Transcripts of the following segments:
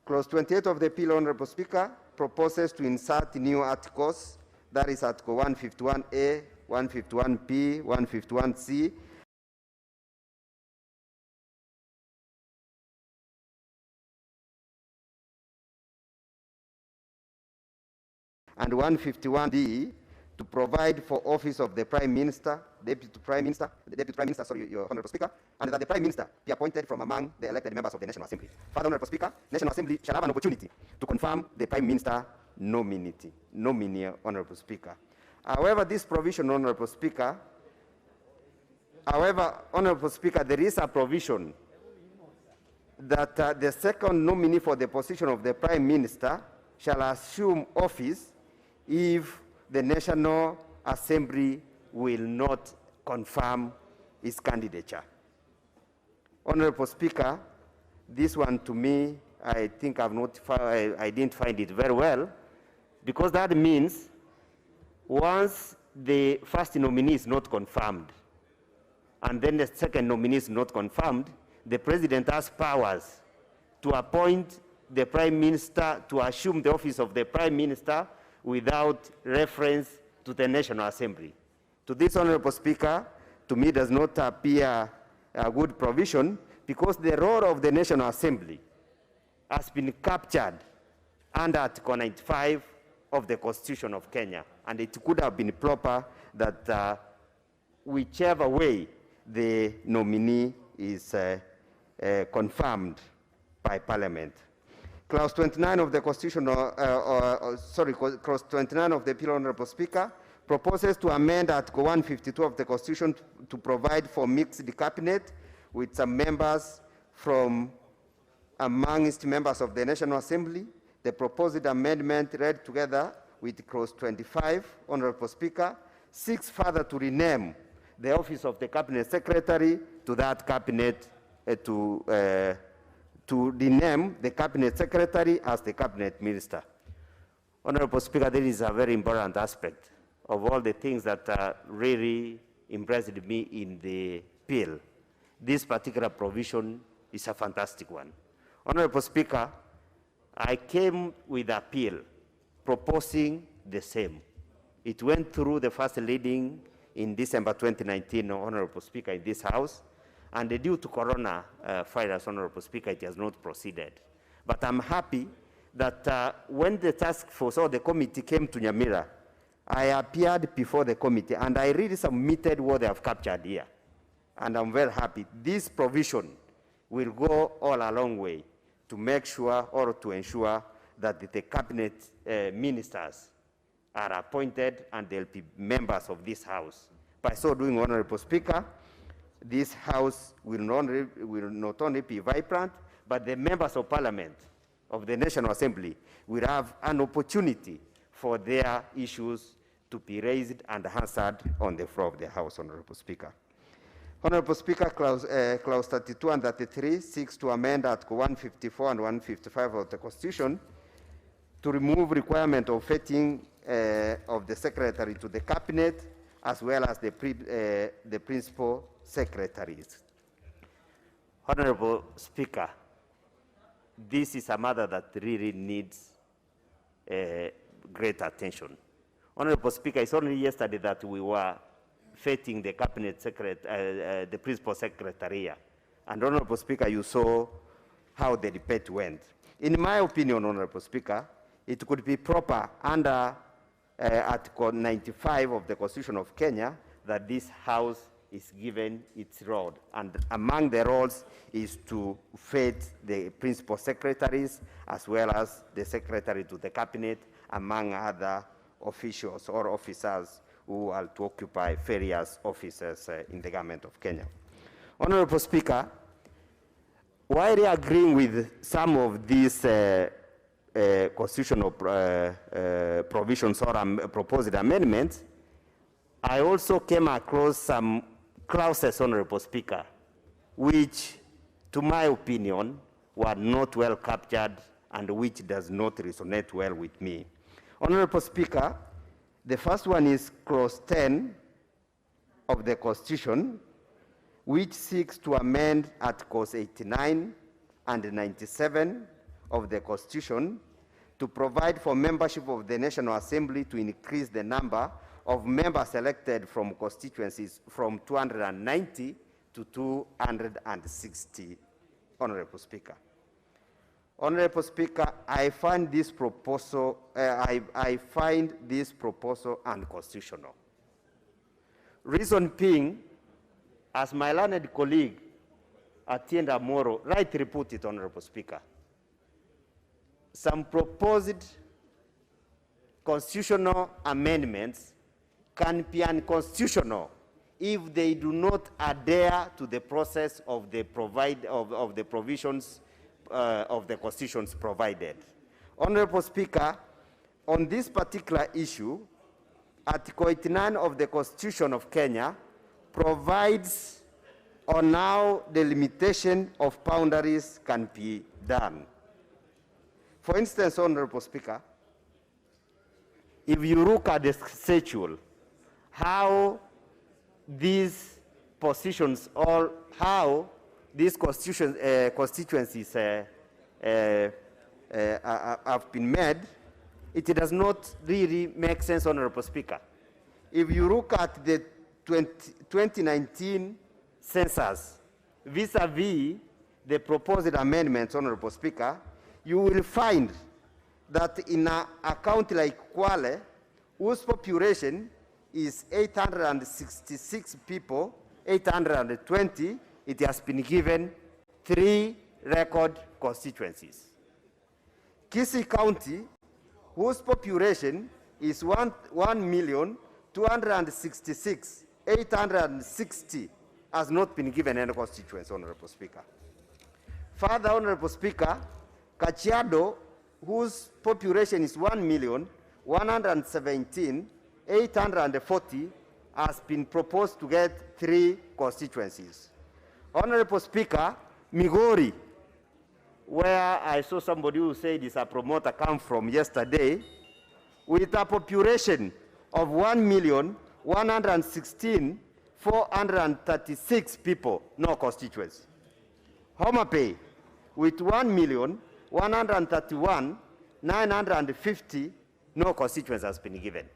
Clause 28 of the bill, Honorable Speaker, proposes to insert new articles, that is Article 151A, 151B, 151C, and 151D to provide for office of the Prime Minister, Deputy Prime Minister, Your Honorable Speaker, and that the Prime Minister be appointed from among the elected members of the National Assembly. Further, Honorable Speaker, National Assembly shall have an opportunity to confirm the Prime Minister nominee, Honorable Speaker. However, this provision, Honorable Speaker, there is a provision that the second nominee for the position of the Prime Minister shall assume office if the National Assembly will not confirm his candidature. Honorable Speaker, this one to me, I think I didn't find it very well, because that means once the first nominee is not confirmed, and then the second nominee is not confirmed, the President has powers to appoint the Prime Minister to assume the office of the Prime Minister without reference to the National Assembly. To this, Honorable Speaker, to me does not appear a good provision, because the role of the National Assembly has been captured under Article 95 of the Constitution of Kenya, and it could have been proper that whichever way the nominee is confirmed by Parliament. Clause 29 of the Constitution, Clause 29 of the bill, Honorable Speaker, proposes to amend Article 152 of the Constitution to provide for mixed cabinet with some members from amongst members of the National Assembly. The proposed amendment, read together with Clause 25, Honorable Speaker, seeks further to rename the office of the Cabinet Secretary to that Cabinet to rename the Cabinet Secretary as the Cabinet Minister. Honorable Speaker, this is a very important aspect of all the things that really impressed me in the bill. This particular provision is a fantastic one. Honorable Speaker, I came with a bill proposing the same. It went through the first reading in December 2019, Honorable Speaker, in this House. And due to Corona virus, Honorable Speaker, it has not proceeded. But I'm happy that when the task force or the committee came to Nyamira, I appeared before the committee and I really submitted what they have captured here. And I'm very happy. This provision will go all a long way to make sure or to ensure that the cabinet ministers are appointed and they'll be members of this House. By so doing, Honorable Speaker, this House will not only be vibrant, but the members of Parliament of the National Assembly will have an opportunity for their issues to be raised and answered on the floor of the House, Honorable Speaker. Honorable Speaker, Clause 32 and 33 seeks to amend Article 154 and 155 of the Constitution to remove requirement of vetting of the Secretary to the Cabinet, as well as the principal secretaries. Honorable Speaker, this is a matter that really needs great attention. Honorable Speaker, it's only yesterday that we were vetting the cabinet secretary, the principal secretary. And Honorable Speaker, you saw how the debate went. In my opinion, Honorable Speaker, it could be proper under Article 95 of the Constitution of Kenya that this House is given its role. And among the roles is to vet the principal secretaries as well as the secretary to the cabinet, among other officials or officers who are to occupy various offices in the government of Kenya. Honorable Speaker, while agreeing with some of these constitutional provisions or proposed amendments, I also came across some clauses, Honorable Speaker, which, to my opinion, were not well captured and which does not resonate well with me. Honorable Speaker, the first one is Clause 10 of the Constitution, which seeks to amend Articles 89 and 97 of the Constitution to provide for membership of the National Assembly to increase the number of members elected from constituencies from 290 to 260, Honorable Speaker. Honorable Speaker, I find this proposal unconstitutional. Reason being, as my learned colleague Atienda Moro rightly put it, Honorable Speaker, some proposed constitutional amendments can be unconstitutional if they do not adhere to the process of the provisions of the constitutions provided. Honorable Speaker, on this particular issue, Article 89 of the Constitution of Kenya provides on how the limitation of boundaries can be done. For instance, Honorable Speaker, if you look at the schedule, how these positions or how these constituencies have been made, it does not really make sense, Honorable Speaker. If you look at the 2019 census vis-a-vis the proposed amendments, Honorable Speaker, you will find that in a county like Kwale, whose population is 866 people, 820, it has been given 3 record constituencies. Kisii County, whose population is 1,266,860, has not been given any constituency, Honorable Speaker. Further, Honorable Speaker, Kajiado, whose population is 1,117,840, has been proposed to get 3 constituencies. Honorable Speaker, Migori, where I saw somebody who said is a promoter come from yesterday, with a population of 1,116,436 people, no constituency. Homa Bay, with 1,131,950, no constituency has been given.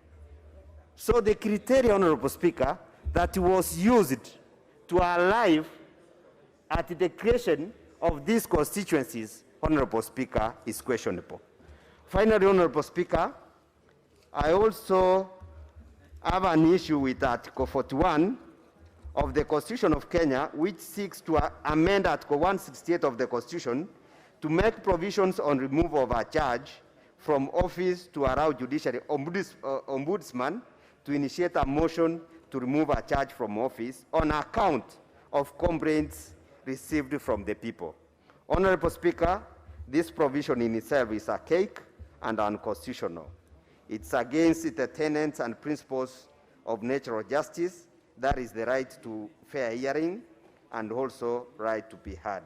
So the criteria, Honorable Speaker, that was used to arrive at the creation of these constituencies, Honorable Speaker, is questionable. Finally, Honorable Speaker, I also have an issue with Article 41 of the Constitution of Kenya, which seeks to amend Article 168 of the Constitution to make provisions on removal of a judge from office to allow judiciary ombudsman to initiate a motion to remove a judge from office on account of complaints received from the people. Honorable Speaker, this provision in itself is archaic and unconstitutional. It's against the tenets and principles of natural justice, that is the right to fair hearing and also right to be heard.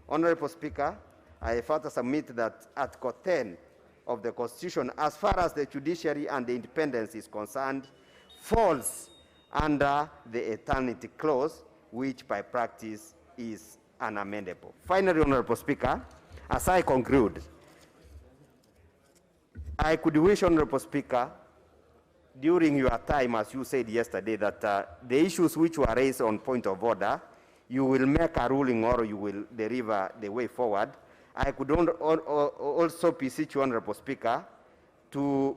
Honorable Speaker, I further submit that Article 10 of the Constitution, as far as the judiciary and the independence is concerned, falls under the eternity clause, which by practice is unamendable. Finally, Honorable Speaker, as I conclude, I could wish, Honorable Speaker, during your time, as you said yesterday, that the issues which were raised on point of order, you will make a ruling or you will deliver the way forward. I could also beseech you, Honorable Speaker, to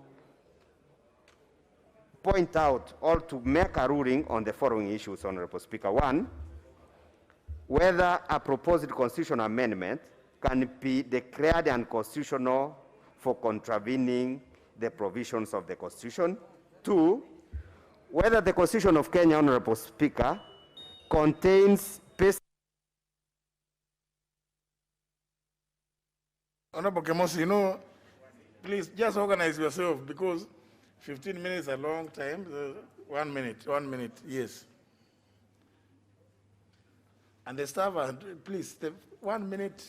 point out or to make a ruling on the following issues, Honorable Speaker. 1, whether a proposed constitutional amendment can be declared unconstitutional for contravening the provisions of the Constitution. 2, whether the Constitution of Kenya, Honorable Speaker, contains Honorable Kemosi, please just organize yourself because 15 minutes is a long time. 1 minute, yes. And the staff, please, 1 minute.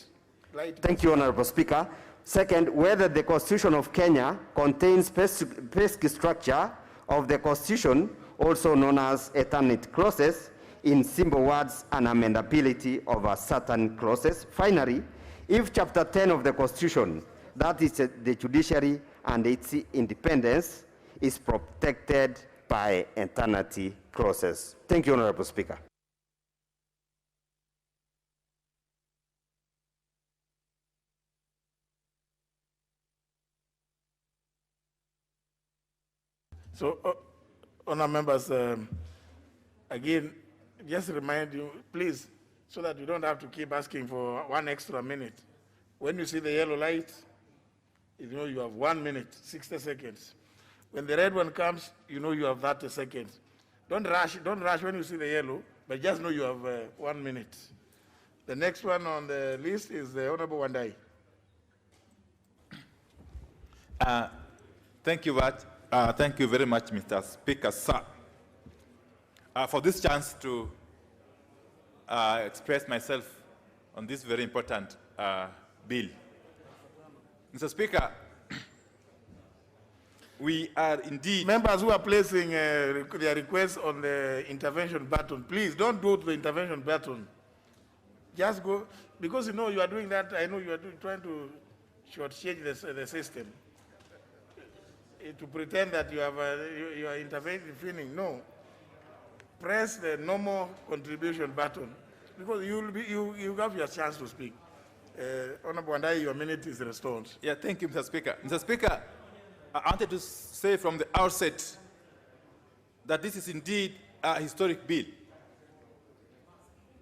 Thank you, Honorable Speaker. Second, whether the Constitution of Kenya contains basic structure of the Constitution, also known as eternity clauses, in simple words, an amendability of a certain clauses. Finally, If Chapter 10 of the Constitution, that is the judiciary and its independence, is protected by eternity clauses. Thank you, Honorable Speaker. So, honour members, again, just remind you, please, so that you don't have to keep asking for 1 extra minute. When you see the yellow light, you know you have 1 minute, 60 seconds. When the red one comes, you know you have 30 seconds. Don't rush when you see the yellow, but just know you have 1 minute. The next one on the list is the Honorable Wandai. Thank you, thank you very much, Mr. Speaker, sir, for this chance to express myself on this very important bill. Mr. Speaker, we are indeed... Members who are placing their requests on the intervention button, please don't go to the intervention button. Just go, because you know you are doing that, I know you are trying to shortchange the system. To pretend that you have you are intervening, no. Press the normal contribution button, because you have your chance to speak. Honorable Wandai, your minute is restored. Yeah, thank you, Mr. Speaker. Mr. Speaker, I wanted to say from the outset that this is indeed a historic bill.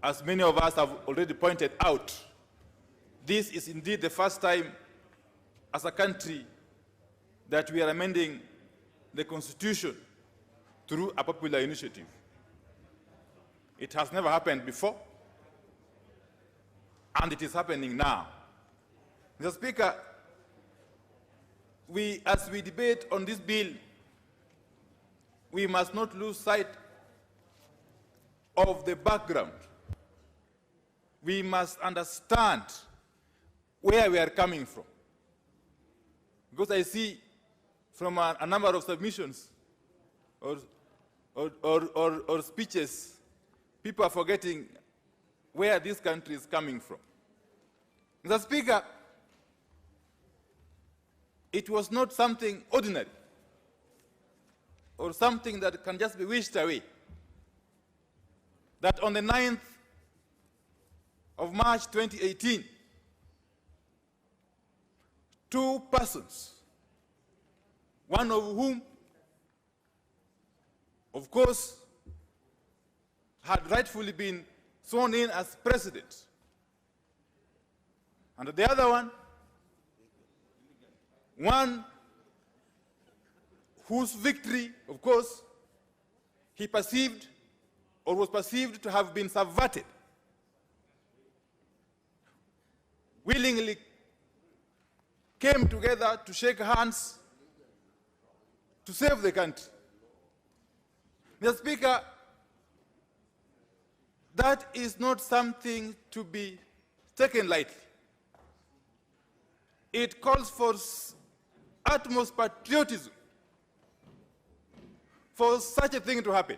As many of us have already pointed out, this is indeed the first time as a country that we are amending the Constitution through a popular initiative. It has never happened before, and it is happening now. Mr. Speaker, as we debate on this bill, we must not lose sight of the background. We must understand where we are coming from. Because I see from a number of submissions or speeches, people are forgetting where this country is coming from. Mr. Speaker, it was not something ordinary or something that can just be wished away. That on the 9th of March 2018, 2 persons, one of whom, of course, had rightfully been sworn in as president, and the other one whose victory, of course, he perceived or was perceived to have been subverted, willingly came together to shake hands to save the country. Mr. Speaker, that is not something to be taken lightly. It calls for utmost patriotism for such a thing to happen.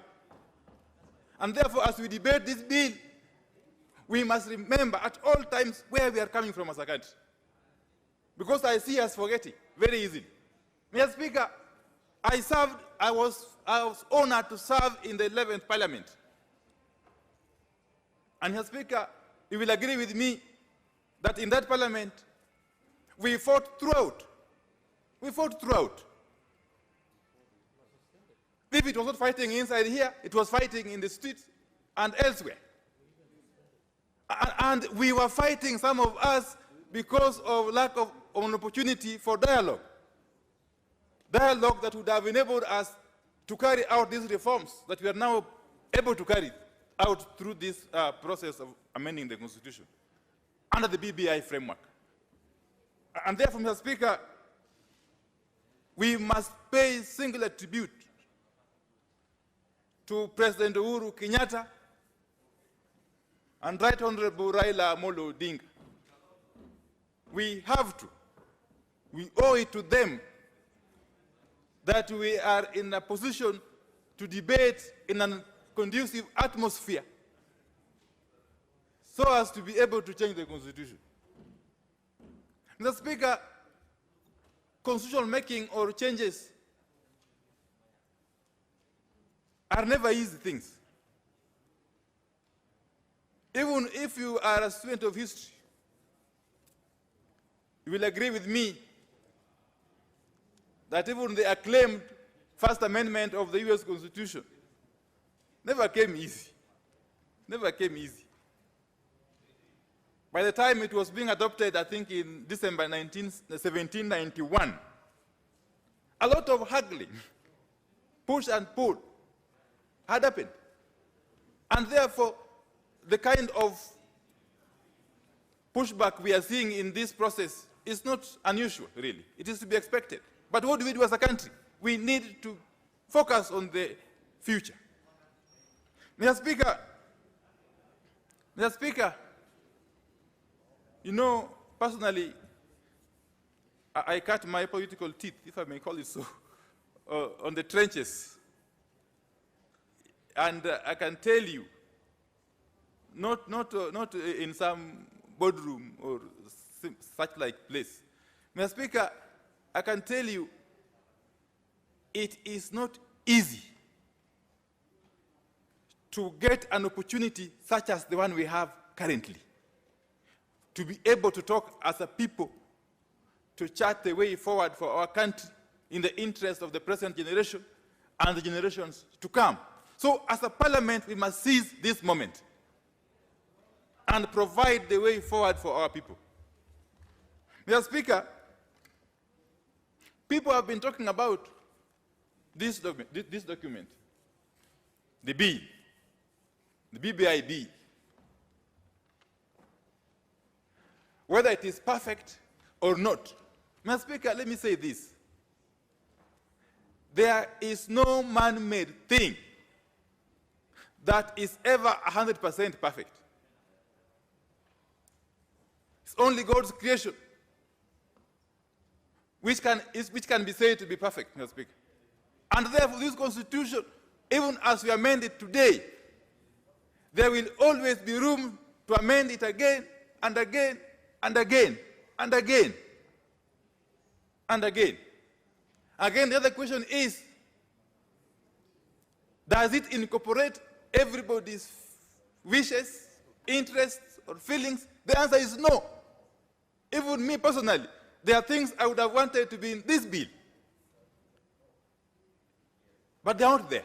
And therefore, as we debate this bill, we must remember at all times where we are coming from as a country. Because I see us forgetting very easily. Mr. Speaker, I was honored to serve in the 11th Parliament. And Mr. Speaker, you will agree with me that in that Parliament, we fought throughout. We fought throughout. If it was not fighting inside here, it was fighting in the streets and elsewhere. And we were fighting, some of us, because of lack of an opportunity for dialogue. Dialogue that would have enabled us to carry out these reforms that we are now able to carry out through this process of amending the Constitution under the BBI framework. And therefore, Mr. Speaker, we must pay singular tribute to President Uhuru Kenyatta and Right Honorable Raila Amolo Odinga. We have to. We owe it to them that we are in a position to debate in a conducive atmosphere so as to be able to change the Constitution. Mr. Speaker, constitutional making or changes are never easy things. Even if you are a student of history, you will agree with me that even the acclaimed First Amendment of the US Constitution never came easy. Never came easy. By the time it was being adopted, I think in December 1791, a lot of haggling, push and pull had happened. And therefore, the kind of pushback we are seeing in this process is not unusual, really. It is to be expected. But what do we do as a country? We need to focus on the future. Mr. Speaker, you know, personally, I cut my political teeth, if I may call it so, on the trenches. And I can tell you, not in some boardroom or such like place. Mr. Speaker, I can tell you, it is not easy to get an opportunity such as the one we have currently, to be able to talk as a people, to chart the way forward for our country in the interest of the present generation and the generations to come. So as a parliament, we must seize this moment and provide the way forward for our people. Mr. Speaker, people have been talking about this document, the bill, the BBI bill. Whether it is perfect or not. Mr. Speaker, let me say this. There is no man-made thing that is ever 100% perfect. It's only God's creation which can be said to be perfect, Mr. Speaker. And therefore, this Constitution, even as we amend it today, there will always be room to amend it again and again and again and again and again. Again, the other question is, does it incorporate everybody's wishes, interests, or feelings? The answer is no. Even me personally, there are things I would have wanted to be in this bill, but they aren't there.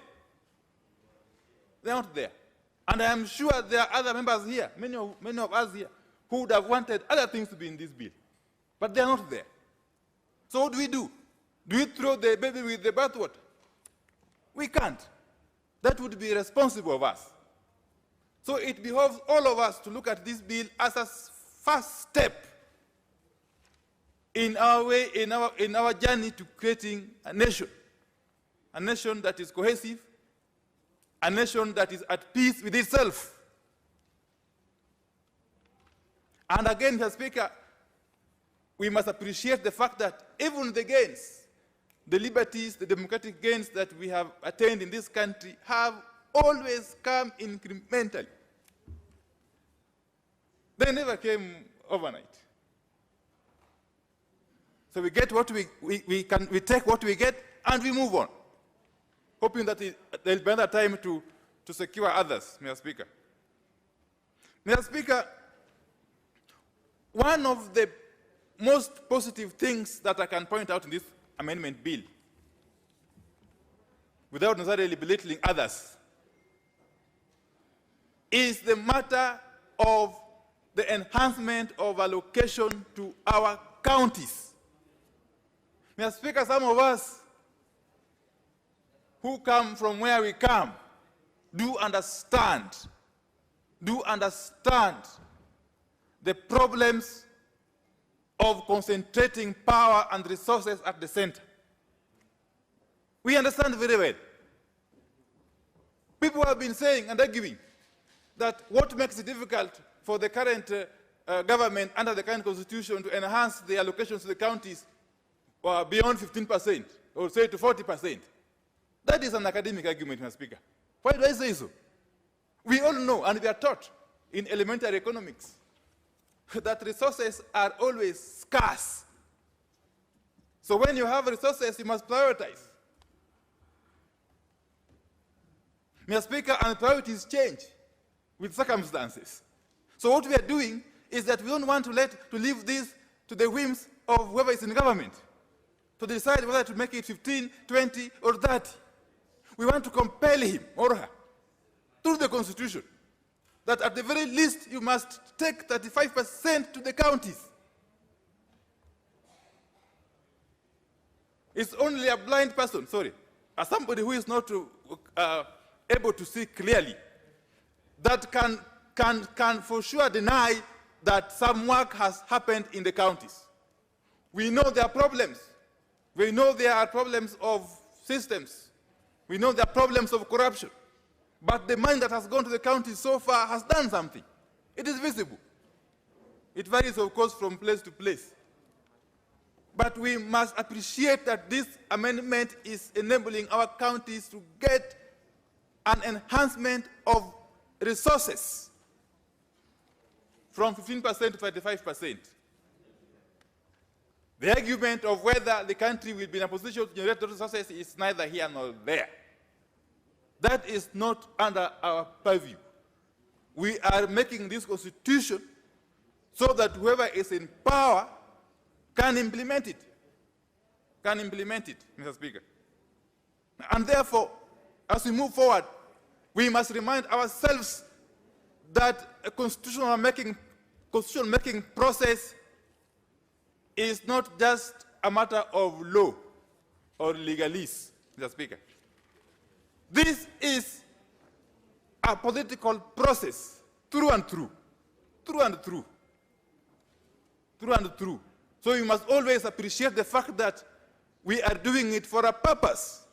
They aren't there. And I am sure there are other members here, many of us here, who would have wanted other things to be in this bill, but they are not there. So what do? Do we throw the baby with the bathwater? We can't. That would be irresponsible of us. So it behoves all of us to look at this bill as a first step in our journey to creating a nation that is cohesive, a nation that is at peace with itself. And again, Mr. Speaker, we must appreciate the fact that even the gains, the liberties, the democratic gains that we have attained in this country have always come incrementally. They never came overnight. So we get what we take what we get and we move on, hoping that there will be another time to secure others, Mr. Speaker. Mr. Speaker, one of the most positive things that I can point out in this amendment bill, without necessarily belittling others, is the matter of the enhancement of allocation to our counties. Mr. Speaker, some of us who come from where we come do understand the problems of concentrating power and resources at the center. We understand very well. People have been saying and arguing that what makes it difficult for the current government under the current constitution to enhance the allocations to the counties beyond 15%, or say to 40%. That is an academic argument, Mr. Speaker. Why do I say so? We all know, and we are taught in elementary economics, that resources are always scarce. So when you have resources, you must prioritize. Mr. Speaker, and priorities change with circumstances. So what we are doing is that we don't want to leave this to the whims of whoever is in government to decide whether to make it 15, 20, or 30. We want to compel him or her through the Constitution that at the very least you must take 35% to the counties. It's only a blind person, as somebody who is not able to see clearly, that can for sure deny that some work has happened in the counties. We know there are problems. We know there are problems of systems. We know there are problems of corruption. But the money that has gone to the counties so far has done something. It is visible. It varies, of course, from place to place. But we must appreciate that this amendment is enabling our counties to get an enhancement of resources from 15% to 35%. The argument of whether the country will be in a position to generate those resources is neither here nor there. That is not under our purview. We are making this constitution so that whoever is in power can implement it. Mr. Speaker. And therefore, as we move forward, we must remind ourselves that a constitutional making process is not just a matter of law or legalese, Mr. Speaker. This is a political process through and through. So we must always appreciate the fact that we are doing it for a purpose.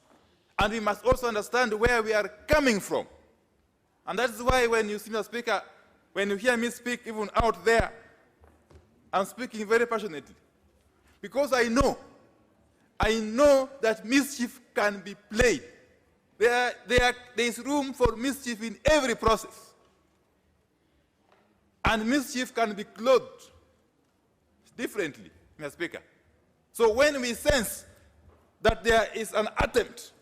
And we must also understand where we are coming from. And that's why when you see Mr. Speaker, when you hear me speak even out there, I'm speaking very passionately. Because I know that mischief can be played. There is room for mischief in every process. And mischief can be clothed differently, Mr. Speaker. So when we sense that there is an attempt,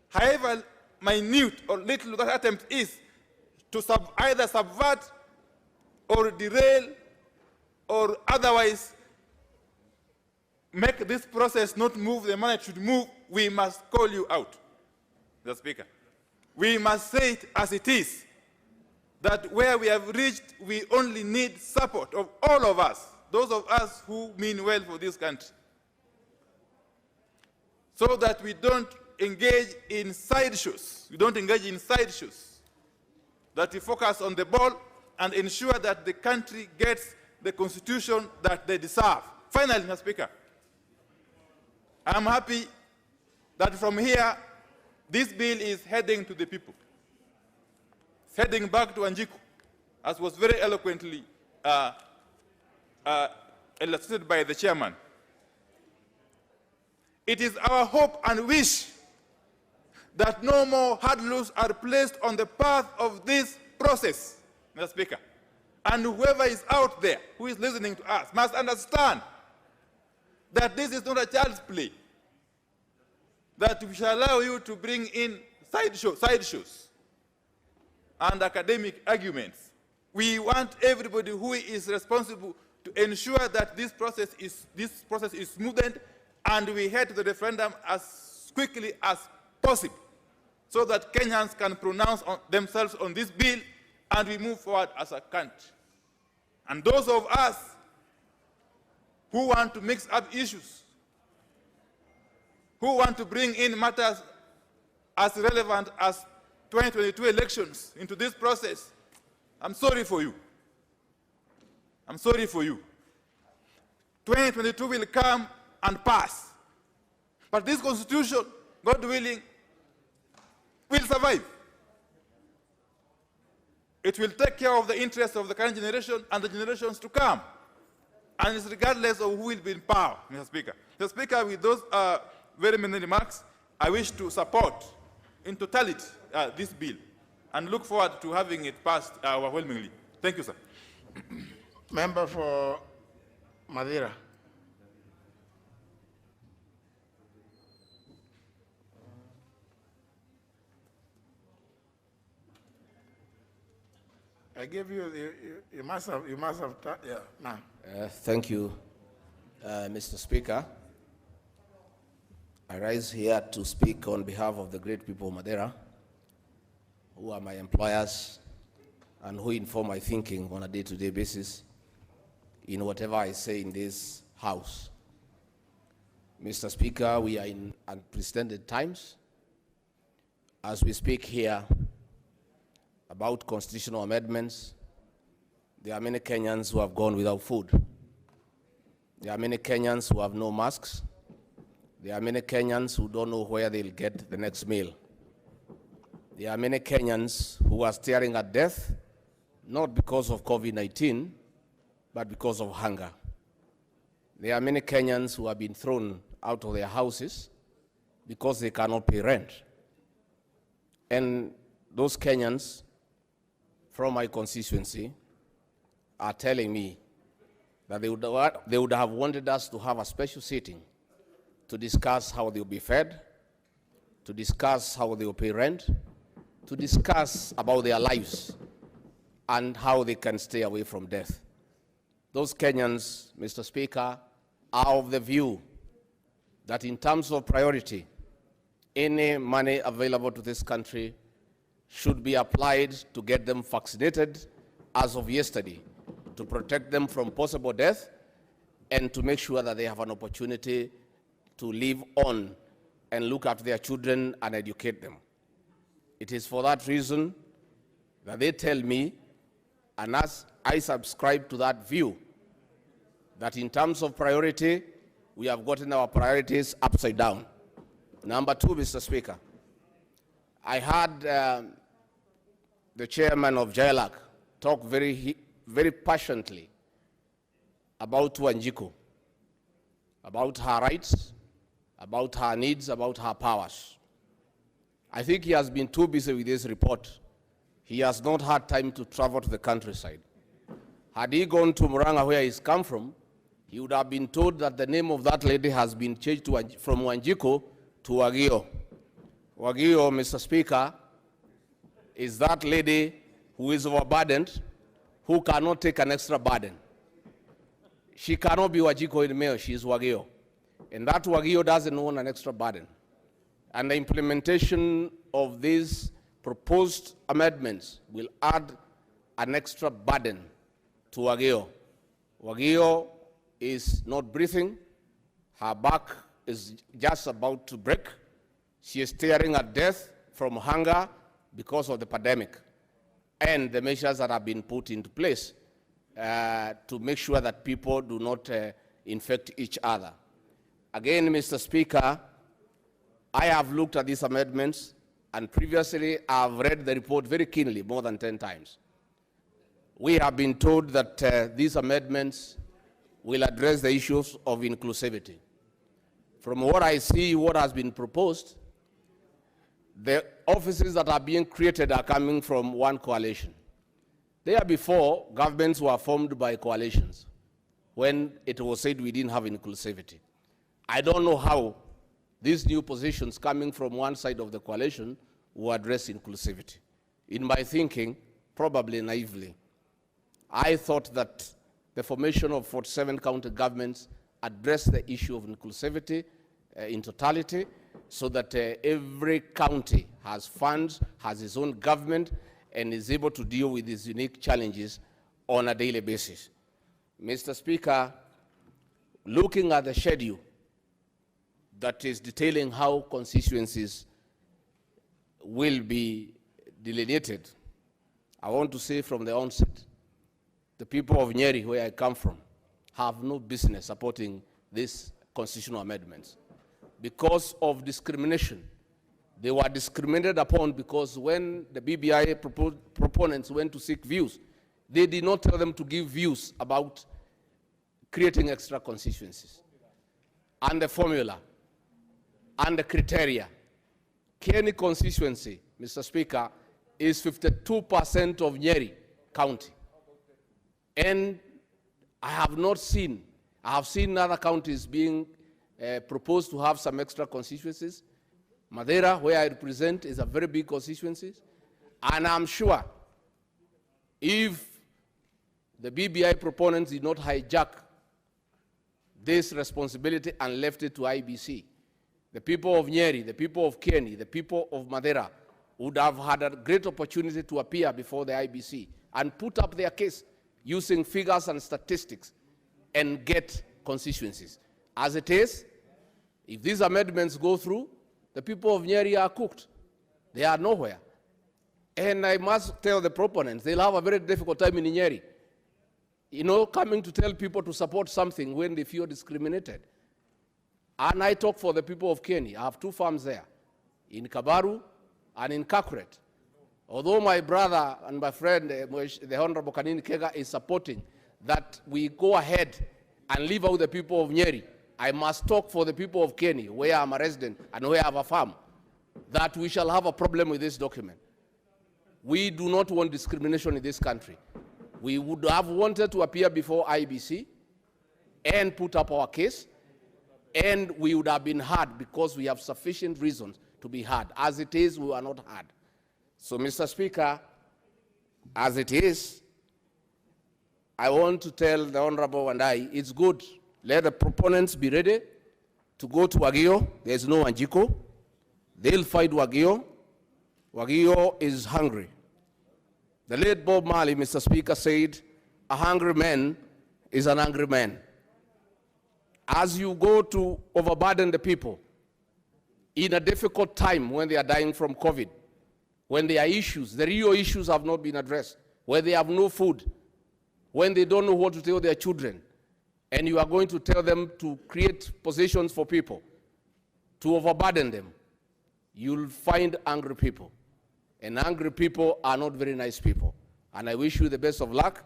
however minute or little that attempt is, to either subvert or derail or otherwise make this process not move the manner it should move, we must call you out, Mr. Speaker. We must say it as it is, that where we have reached, we only need support of all of us, those of us who mean well for this country, so that we don't engage in sideshows. That we focus on the ball and ensure that the country gets the constitution that they deserve. Finally, Mr. Speaker, I'm happy that from here, this bill is heading to the people. It's heading back to Anjiku, as was very eloquently illustrated by the chairman. It is our hope and wish that no more hurdles are placed on the path of this process, Mr. Speaker. And whoever is out there who is listening to us must understand that this is not a child's play, that we shall allow you to bring in sideshows and academic arguments. We want everybody who is responsible to ensure that this process is smoothened and we head to the referendum as quickly as possible, so that Kenyans can pronounce themselves on this bill and we move forward as a country. And those of us who want to mix up issues, who want to bring in matters as relevant as 2022 elections into this process, I'm sorry for you. 2022 will come and pass. But this constitution, God willing, will survive. It will take care of the interests of the current generation and the generations to come. And it's regardless of who will be in power, Mr. Speaker. Mr. Speaker, with those very many remarks, I wish to support in totality this bill and look forward to having it passed overwhelmingly. Thank you, sir. Member for Madeira. I gave you, you must have, yeah, now. Thank you, Mr. Speaker. I rise here to speak on behalf of the great people of Madeira, who are my employers and who inform my thinking on a day-to-day basis in whatever I say in this House. Mr. Speaker, we are in unprecedented times. As we speak here about constitutional amendments, there are many Kenyans who have gone without food. There are many Kenyans who have no masks. There are many Kenyans who don't know where they'll get the next meal. There are many Kenyans who are staring at death, not because of COVID-19, but because of hunger. There are many Kenyans who have been thrown out of their houses because they cannot pay rent. And those Kenyans from my constituency are telling me that they would have wanted us to have a special sitting to discuss how they'll be fed, to discuss how they'll pay rent, to discuss about their lives and how they can stay away from death. Those Kenyans, Mr. Speaker, are of the view that in terms of priority, any money available to this country should be applied to get them vaccinated as of yesterday, to protect them from possible death and to make sure that they have an opportunity to live on and look after their children and educate them. It is for that reason that they tell me, and as I subscribe to that view, that in terms of priority, we have gotten our priorities upside down. Number two, Mr. Speaker, I heard the chairman of JLAC talk very passionately about Wanjiku, about her rights, about her needs, about her powers. I think he has been too busy with this report. He has not had time to travel to the countryside. Had he gone to Murang'a, where he's come from, he would have been told that the name of that lady has been changed from Wanjiku to Wagio. Wagio, Mr. Speaker, is that lady who is overburdened, who cannot take an extra burden. She cannot be Wajiko in Meru, she is Wagio. And that Wagio doesn't want an extra burden. And the implementation of these proposed amendments will add an extra burden to Wagio. Wagio is not breathing. Her back is just about to break. She is staring at death from hunger because of the pandemic and the measures that have been put into place to make sure that people do not infect each other. Again, Mr. Speaker, I have looked at these amendments, and previously I've read the report very keenly, more than 10 times. We have been told that these amendments will address the issues of inclusivity. From what I see, what has been proposed, the offices that are being created are coming from one coalition. There before, governments were formed by coalitions when it was said we didn't have inclusivity. I don't know how these new positions coming from one side of the coalition will address inclusivity. In my thinking, probably naively, I thought that the formation of 47 county governments addressed the issue of inclusivity in totality, so that every county has funds, has its own government, and is able to deal with these unique challenges on a daily basis. Mr. Speaker, looking at the schedule that is detailing how constituencies will be delineated, I want to say from the onset, the people of Nyeri, where I come from, have no business supporting these constitutional amendments because of discrimination. They were discriminated upon because when the BBI proponents went to seek views, they did not tell them to give views about creating extra constituencies. And the formula, and the criteria. Kenny constituency, Mr. Speaker, is 52% of Nyeri County. And I have seen other counties being proposed to have some extra constituencies. Madeira, where I represent, is a very big constituency. And I'm sure if the BBI proponents did not hijack this responsibility and left it to IBC, the people of Nyeri, the people of Kieni, the people of Madeira would have had a great opportunity to appear before the IBC and put up their case using figures and statistics and get constituencies. As it is, if these amendments go through, the people of Nyeri are cooked. They are nowhere. And I must tell the proponents, they'll have a very difficult time in Nyeri. You know, coming to tell people to support something when they feel discriminated. And I talk for the people of Kieni. I have 2 farms there, in Kabaru and in Kabarnet. Although my brother and my friend, the Honorable Kanini Kega, is supporting that we go ahead and leave out the people of Nyeri, I must talk for the people of Kieni, where I'm a resident and where I have a farm, that we shall have a problem with this document. We do not want discrimination in this country. We would have wanted to appear before IBC and put up our case, and we would have been heard because we have sufficient reasons to be heard. As it is, we are not heard. So, Mr. Speaker, as it is, I want to tell the Honorable and I, it's good. Let the proponents be ready to go to Wagio. There's no Anjiko. They'll fight Wagio. Wagio is hungry. The late Bob Marley, Mr. Speaker, said, a hungry man is an angry man. As you go to overburden the people in a difficult time when they are dying from COVID, when there are issues, the real issues have not been addressed, where they have no food, when they don't know what to tell their children, and you are going to tell them to create positions for people, to overburden them, you'll find angry people. And angry people are not very nice people. And I wish you the best of luck.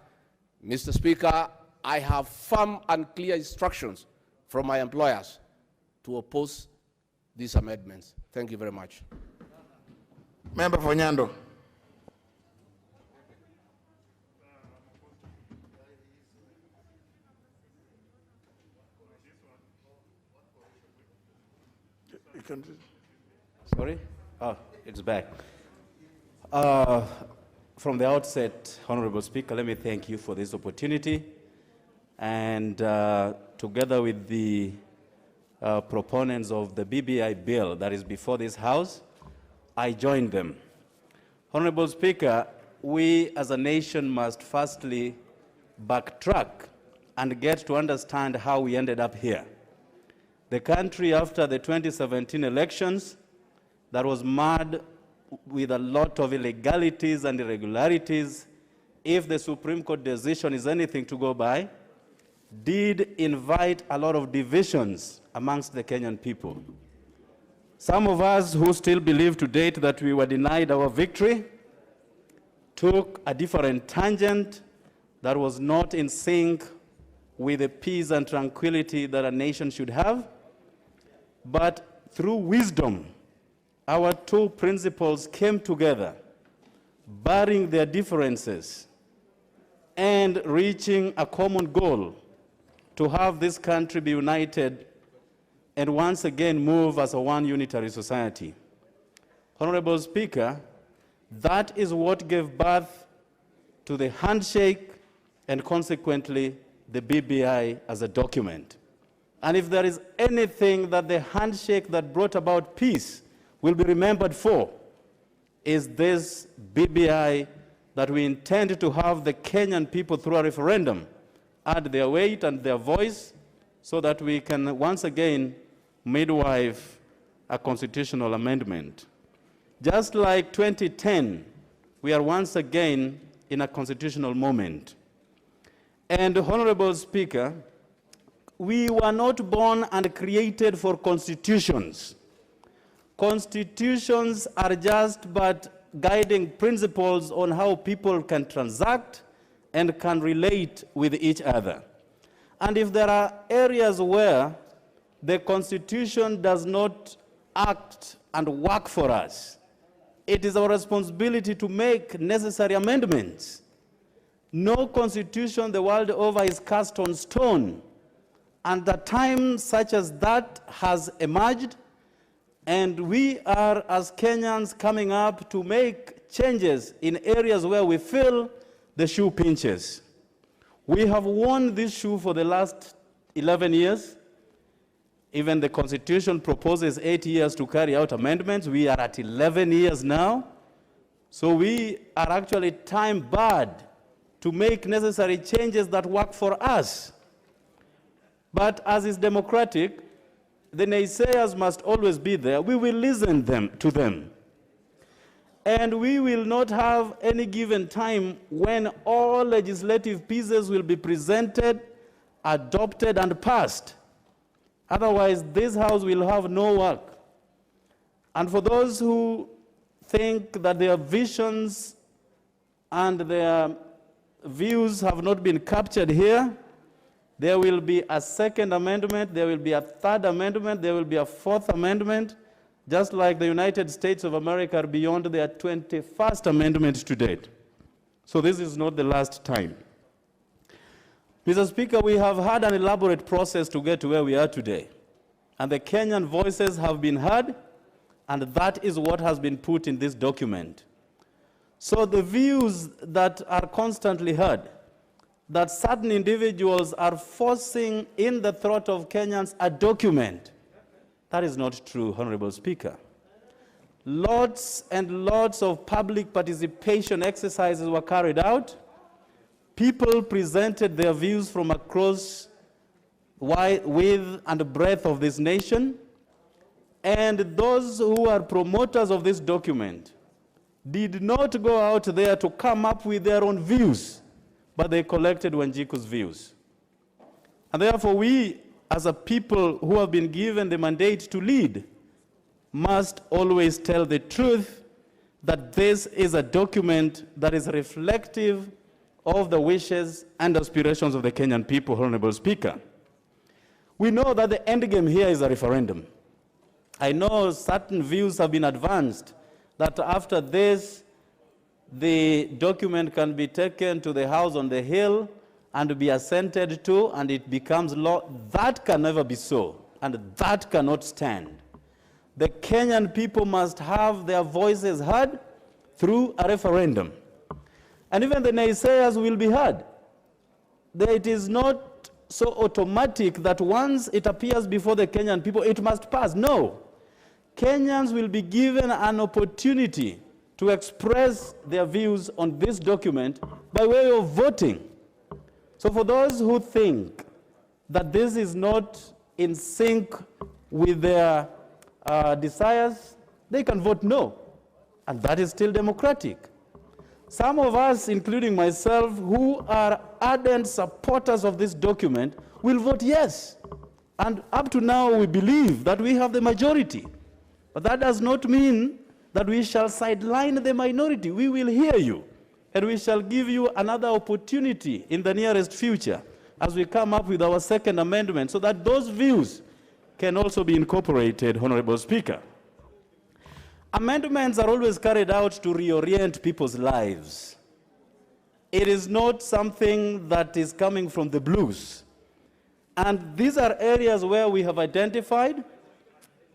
Mr. Speaker, I have firm and clear instructions from my employers to oppose these amendments. Thank you very much. Member for Nyando. Sorry? Oh, it's back. From the outset, Honorable Speaker, let me thank you for this opportunity. And together with the proponents of the BBI bill that is before this House, I join them. Honorable Speaker, we as a nation must firstly backtrack and get to understand how we ended up here. The country, after the 2017 elections, that was marred with a lot of illegalities and irregularities, if the Supreme Court decision is anything to go by, did invite a lot of divisions amongst the Kenyan people. Some of us who still believe to date that we were denied our victory took a different tangent that was not in sync with the peace and tranquility that a nation should have. But through wisdom, our 2 principles came together, barring their differences and reaching a common goal to have this country be united and once again move as a one unitary society. Honorable Speaker, that is what gave birth to the handshake and consequently the BBI as a document. And if there is anything that the handshake that brought about peace will be remembered for, is this BBI that we intend to have the Kenyan people through a referendum add their weight and their voice so that we can once again midwife a constitutional amendment. Just like 2010, we are once again in a constitutional moment. And Honorable Speaker, we were not born and created for constitutions. Constitutions are just but guiding principles on how people can transact and can relate with each other. And if there are areas where the Constitution does not act and work for us, it is our responsibility to make necessary amendments. No constitution the world over is cast on stone. And a time such as that has emerged, and we are, as Kenyans, coming up to make changes in areas where we feel the shoe pinches. We have worn this shoe for the last 11 years. Even the Constitution proposes 8 years to carry out amendments. We are at 11 years now. So we are actually time-barred to make necessary changes that work for us. But as is democratic, the naysayers must always be there. We will listen to them. And we will not have any given time when all legislative pieces will be presented, adopted, and passed. Otherwise, this House will have no work. And for those who think that their visions and their views have not been captured here, there will be a second amendment, there will be a third amendment, there will be a fourth amendment, just like the United States of America are beyond their 21st amendment to date. So this is not the last time. Mr. Speaker, we have had an elaborate process to get to where we are today. And the Kenyan voices have been heard, and that is what has been put in this document. So the views that are constantly heard, that certain individuals are forcing in the throat of Kenyans a document, that is not true, Honorable Speaker. Lots and lots of public participation exercises were carried out. People presented their views from across width and breadth of this nation. And those who are promoters of this document did not go out there to come up with their own views, but they collected Wanjiku's views. And therefore, we, as a people who have been given the mandate to lead, must always tell the truth that this is a document that is reflective of the wishes and aspirations of the Kenyan people, Honorable Speaker. We know that the end game here is a referendum. I know certain views have been advanced that after this, the document can be taken to the House on the Hill and be assented to, and it becomes law. That can never be so, and that cannot stand. The Kenyan people must have their voices heard through a referendum. And even the naysayers will be heard. It is not so automatic that once it appears before the Kenyan people, it must pass. No. Kenyans will be given an opportunity to express their views on this document by way of voting. So for those who think that this is not in sync with their desires, they can vote no. And that is still democratic. Some of us, including myself, who are ardent supporters of this document, will vote yes. And up to now, we believe that we have the majority. But that does not mean that we shall sideline the minority. We will hear you, and we shall give you another opportunity in the nearest future as we come up with our second amendment so that those views can also be incorporated, Honorable Speaker. Amendments are always carried out to reorient people's lives. It is not something that is coming from the blues. And these are areas where we have identified,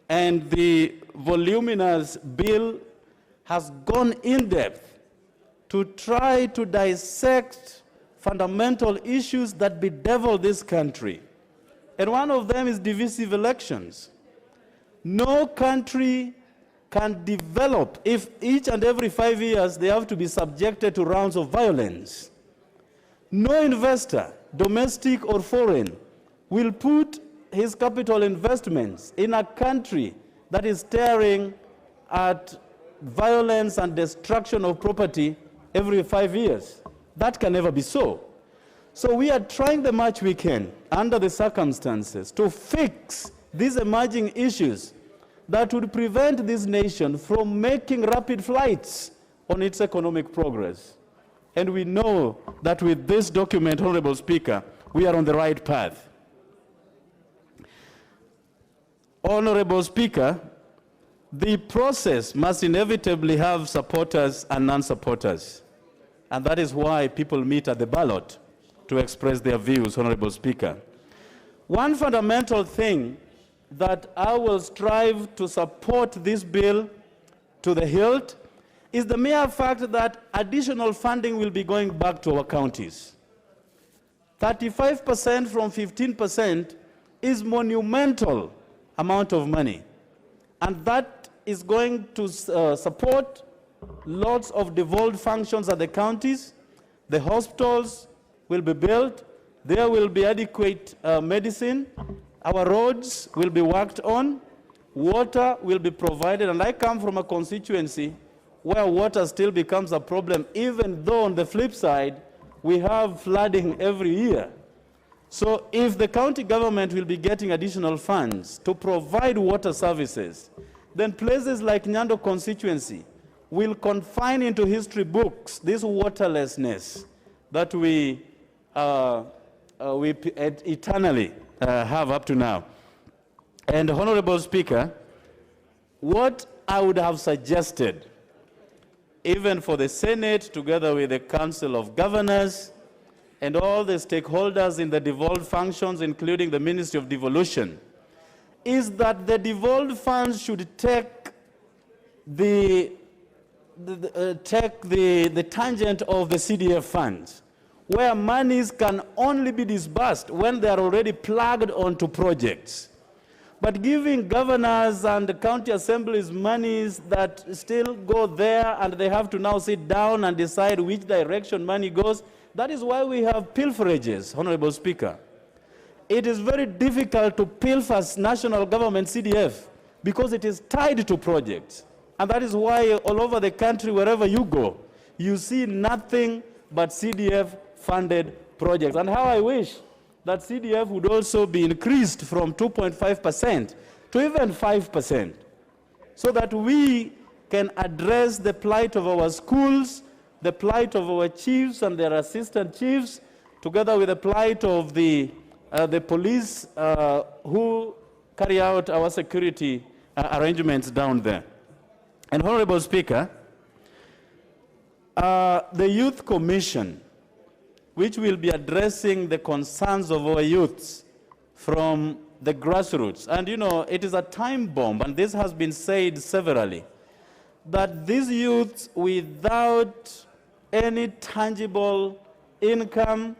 and the voluminous bill has gone in depth to try to dissect fundamental issues that bedevil this country. And one of them is divisive elections. No country can develop if each and every 5 years they have to be subjected to rounds of violence. No investor, domestic or foreign, will put his capital investments in a country that is staring at violence and destruction of property every 5 years. That can never be so. So we are trying the much we can under the circumstances to fix these emerging issues that would prevent this nation from making rapid flights on its economic progress. And we know that with this document, Honorable Speaker, we are on the right path. Honorable Speaker, the process must inevitably have supporters and non-supporters. And that is why people meet at the ballot to express their views, Honorable Speaker. One fundamental thing that I will strive to support this bill to the hilt is the mere fact that additional funding will be going back to our counties. 35% from 15% is monumental amount of money. And that is going to support lots of devolved functions at the counties. The hospitals will be built. There will be adequate medicine. Our roads will be worked on. Water will be provided. And I come from a constituency where water still becomes a problem, even though on the flip side, we have flooding every year. So if the county government will be getting additional funds to provide water services, then places like Nyando constituency will confine into history books this waterlessness that we eternally have up to now. And Honorable Speaker, what I would have suggested, even for the Senate, together with the Council of Governors, and all the stakeholders in the devolved functions, including the Ministry of Devolution, is that the devolved funds should take the tangent of the CDF funds, where monies can only be disbursed when they are already plugged onto projects. But giving governors and the county assemblies monies that still go there and they have to now sit down and decide which direction money goes, that is why we have pilferages, Honorable Speaker. It is very difficult to pilfer national government CDF because it is tied to projects. And that is why all over the country, wherever you go, you see nothing but CDF-funded projects. And how I wish that CDF would also be increased from 2.5% to even 5%, so that we can address the plight of our schools, the plight of our chiefs and their assistant chiefs, together with the plight of the police who carry out our security arrangements down there. And Honorable Speaker, the Youth Commission, which will be addressing the concerns of our youths from the grassroots. And you know, it is a time bomb, and this has been said severally, that these youths without any tangible income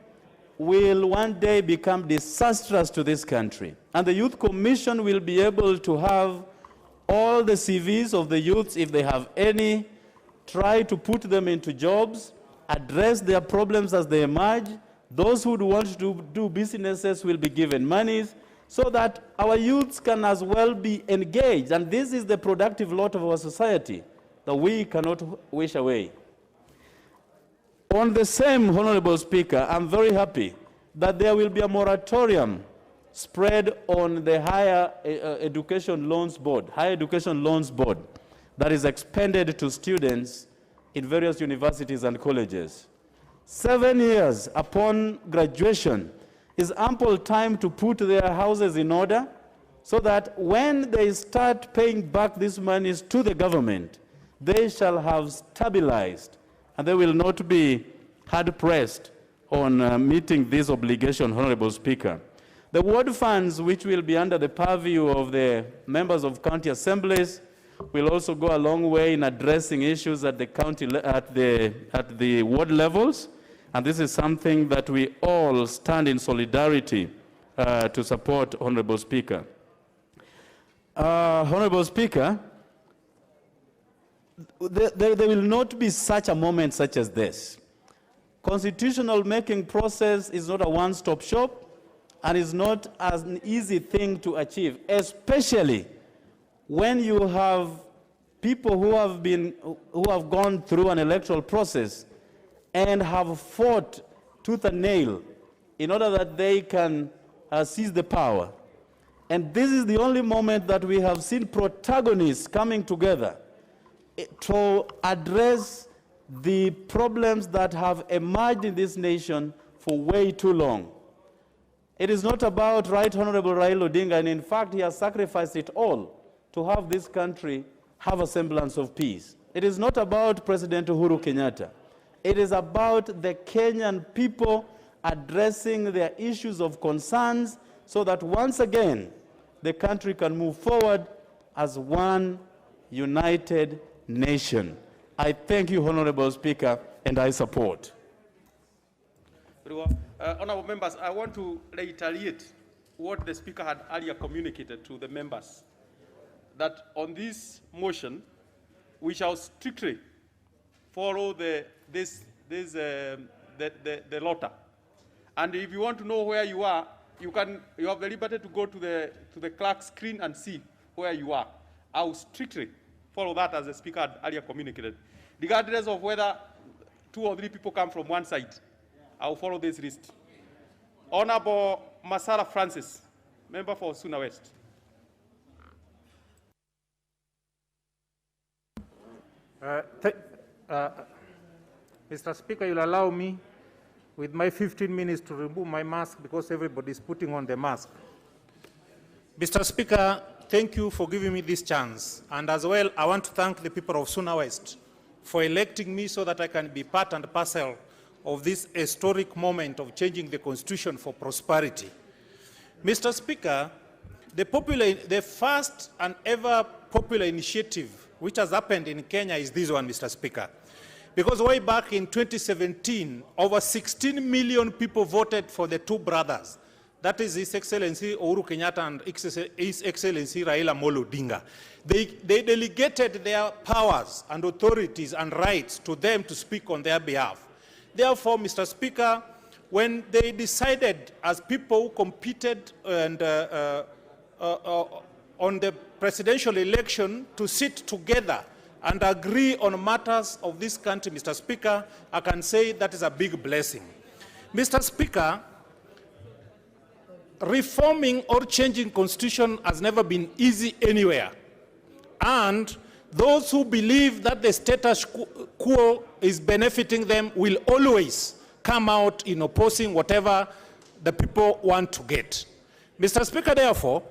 will one day become disastrous to this country. And the Youth Commission will be able to have all the CVs of the youths, if they have any, try to put them into jobs, address their problems as they emerge. Those who want to do businesses will be given monies, so that our youths can as well be engaged. And this is the productive lot of our society that we cannot wish away. On the same, Honorable Speaker, I'm very happy that there will be a moratorium spread on the Higher Education Loans Board that is expended to students in various universities and colleges. 7 years upon graduation is ample time to put their houses in order, so that when they start paying back these monies to the government, they shall have stabilized and they will not be hard-pressed on meeting this obligation, Honorable Speaker. The ward funds, which will be under the purview of the members of county assemblies, will also go a long way in addressing issues at the county, at the ward levels, and this is something that we all stand in solidarity to support, Honorable Speaker. Honorable Speaker, there will not be such a moment such as this. Constitutional making process is not a one-stop shop and is not an easy thing to achieve, especially when you have people who have gone through an electoral process and have fought tooth and nail in order that they can seize the power. And this is the only moment that we have seen protagonists coming together to address the problems that have emerged in this nation for way too long. It is not about Right Honorable Raila Odinga, and in fact, he has sacrificed it all to have this country have a semblance of peace. It is not about President Uhuru Kenyatta. It is about the Kenyan people addressing their issues of concerns so that once again, the country can move forward as one united nation. I thank you, Honorable Speaker, and I support. Honorable members, I want to reiterate what the Speaker had earlier communicated to the members, that on this motion, we shall strictly follow the lotter. And if you want to know where you are, you have the liberty to go to the clerk's screen and see where you are. I will strictly follow that as the Speaker had earlier communicated. Regardless of whether 2 or 3 people come from one side, I will follow this list. Honorable Masara Francis, member for Suna West. Mr. Speaker, you'll allow me with my 15 minutes to remove my mask because everybody is putting on the mask. Mr. Speaker, thank you for giving me this chance. And as well, I want to thank the people of Suna West for electing me so that I can be part and parcel of this historic moment of changing the Constitution for prosperity. Mr. Speaker, the first and ever popular initiative which has happened in Kenya is this one, Mr. Speaker. Because way back in 2017, over 16 million people voted for the 2 brothers. That is His Excellency Uhuru Kenyatta and His Excellency Raila Amolo Odinga. They delegated their powers and authorities and rights to them to speak on their behalf. Therefore, Mr. Speaker, when they decided as people who competed and, on the presidential election to sit together and agree on matters of this country, Mr. Speaker, I can say that is a big blessing. Mr. Speaker, reforming or changing constitution has never been easy anywhere. And those who believe that the status quo is benefiting them will always come out in opposing whatever the people want to get. Mr. Speaker, therefore,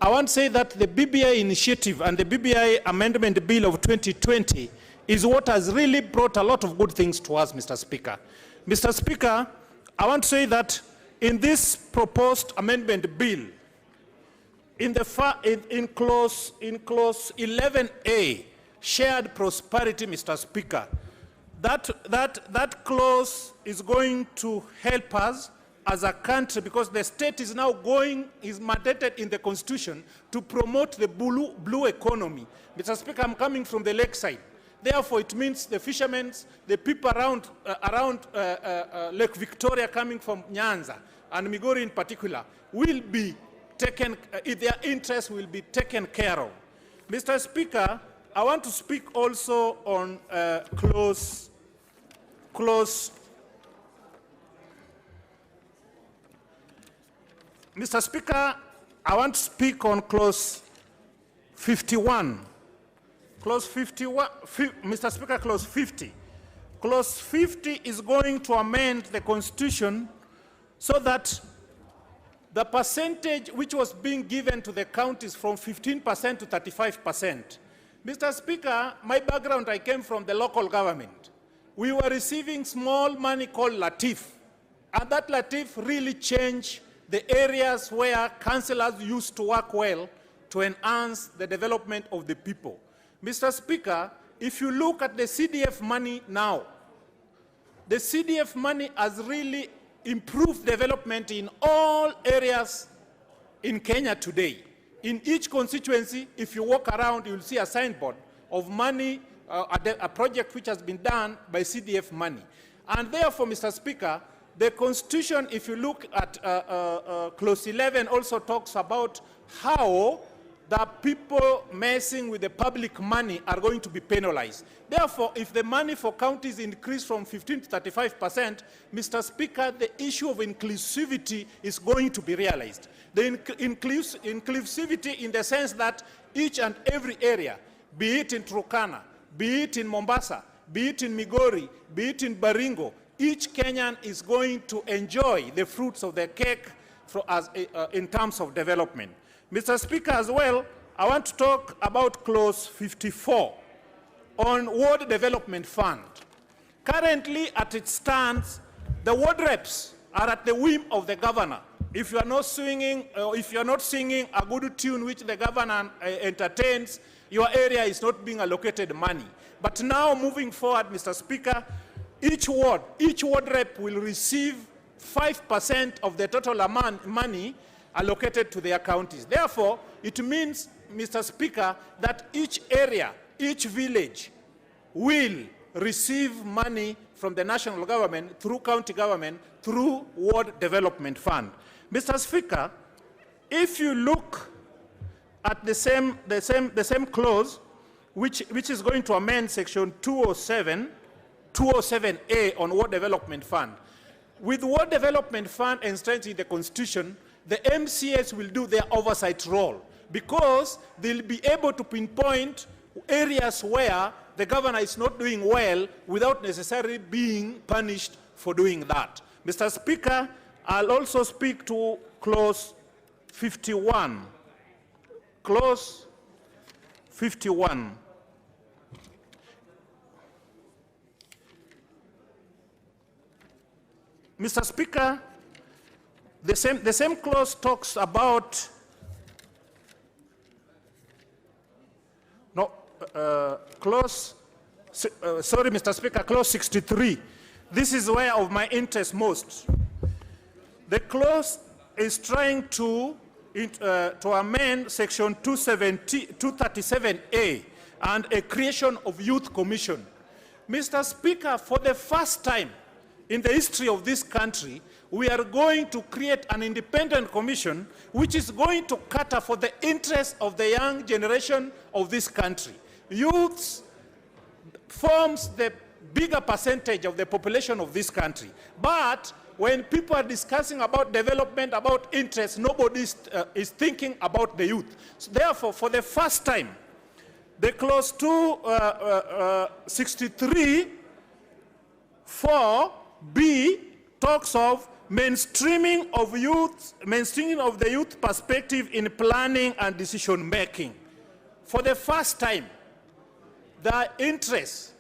I want to say that the BBI initiative and the BBI Amendment Bill of 2020 is what has really brought a lot of good things to us, Mr. Speaker. Mr. Speaker, I want to say that in this proposed amendment bill, in clause 11A, shared prosperity, Mr. Speaker, that clause is going to help us as a country because the state is now is mandated in the Constitution to promote the blue economy. Mr. Speaker, I'm coming from the lakeside. Therefore, it means the fishermen, the people around Lake Victoria coming from Nyanza and Migori in particular will be taken, their interests will be taken care of. Mr. Speaker, I want to speak also on clause Mr. Speaker, I want to speak on clause 51. Clause 51, Mr. Speaker, clause 50. Clause 50 is going to amend the Constitution so that the percentage which was being given to the counties from 15% to 35%. Mr. Speaker, my background, I came from the local government. We were receiving small money called Latif, and that Latif really changed the areas where councillors used to work well to enhance the development of the people. Mr. Speaker, if you look at the CDF money now, the CDF money has really improved development in all areas in Kenya today. In each constituency, if you walk around, you'll see a signboard of money, a project which has been done by CDF money. And therefore, Mr. Speaker, the Constitution, if you look at clause 11, also talks about how the people messing with the public money are going to be penalized. Therefore, if the money for counties increase from 15 to 35%, Mr. Speaker, the issue of inclusivity is going to be realized. The inclusivity in the sense that each and every area, be it in Turkana, be it in Mombasa, be it in Migori, be it in Baringo, each Kenyan is going to enjoy the fruits of the cake in terms of development. Mr. Speaker, as well, I want to talk about clause 54 on Ward Development Fund. Currently, at its stands, the ward reps are at the whim of the governor. If you are not singing a good tune which the governor entertains, your area is not being allocated money. But now, moving forward, Mr. Speaker, each ward rep will receive 5% of the total amount money allocated to their counties. Therefore, it means, Mr. Speaker, that each area, each village will receive money from the national government, through county government, through ward development fund. Mr. Speaker, if you look at the same clause, which is going to amend section 207A on ward development fund. With ward development fund enshrined in the constitution, the MCAs will do their oversight role because they'll be able to pinpoint areas where the governor is not doing well without necessarily being punished for doing that. Mr. Speaker, I'll also speak to clause 51. Clause 51. Mr. Speaker, the same clause talks about clause, sorry, Mr. Speaker, clause 63. This is where of my interest most. The clause is trying to amend section 237A and a creation of youth commission. Mr. Speaker, for the first time in the history of this country, we are going to create an independent commission which is going to cater for the interests of the young generation of this country. Youth forms the bigger percentage of the population of this country. But when people are discussing about development, about interest, nobody is thinking about the youth. So therefore, for the first time, the clause 263 4B talks of mainstreaming of the youth perspective in planning and decision making. For the first time, the interest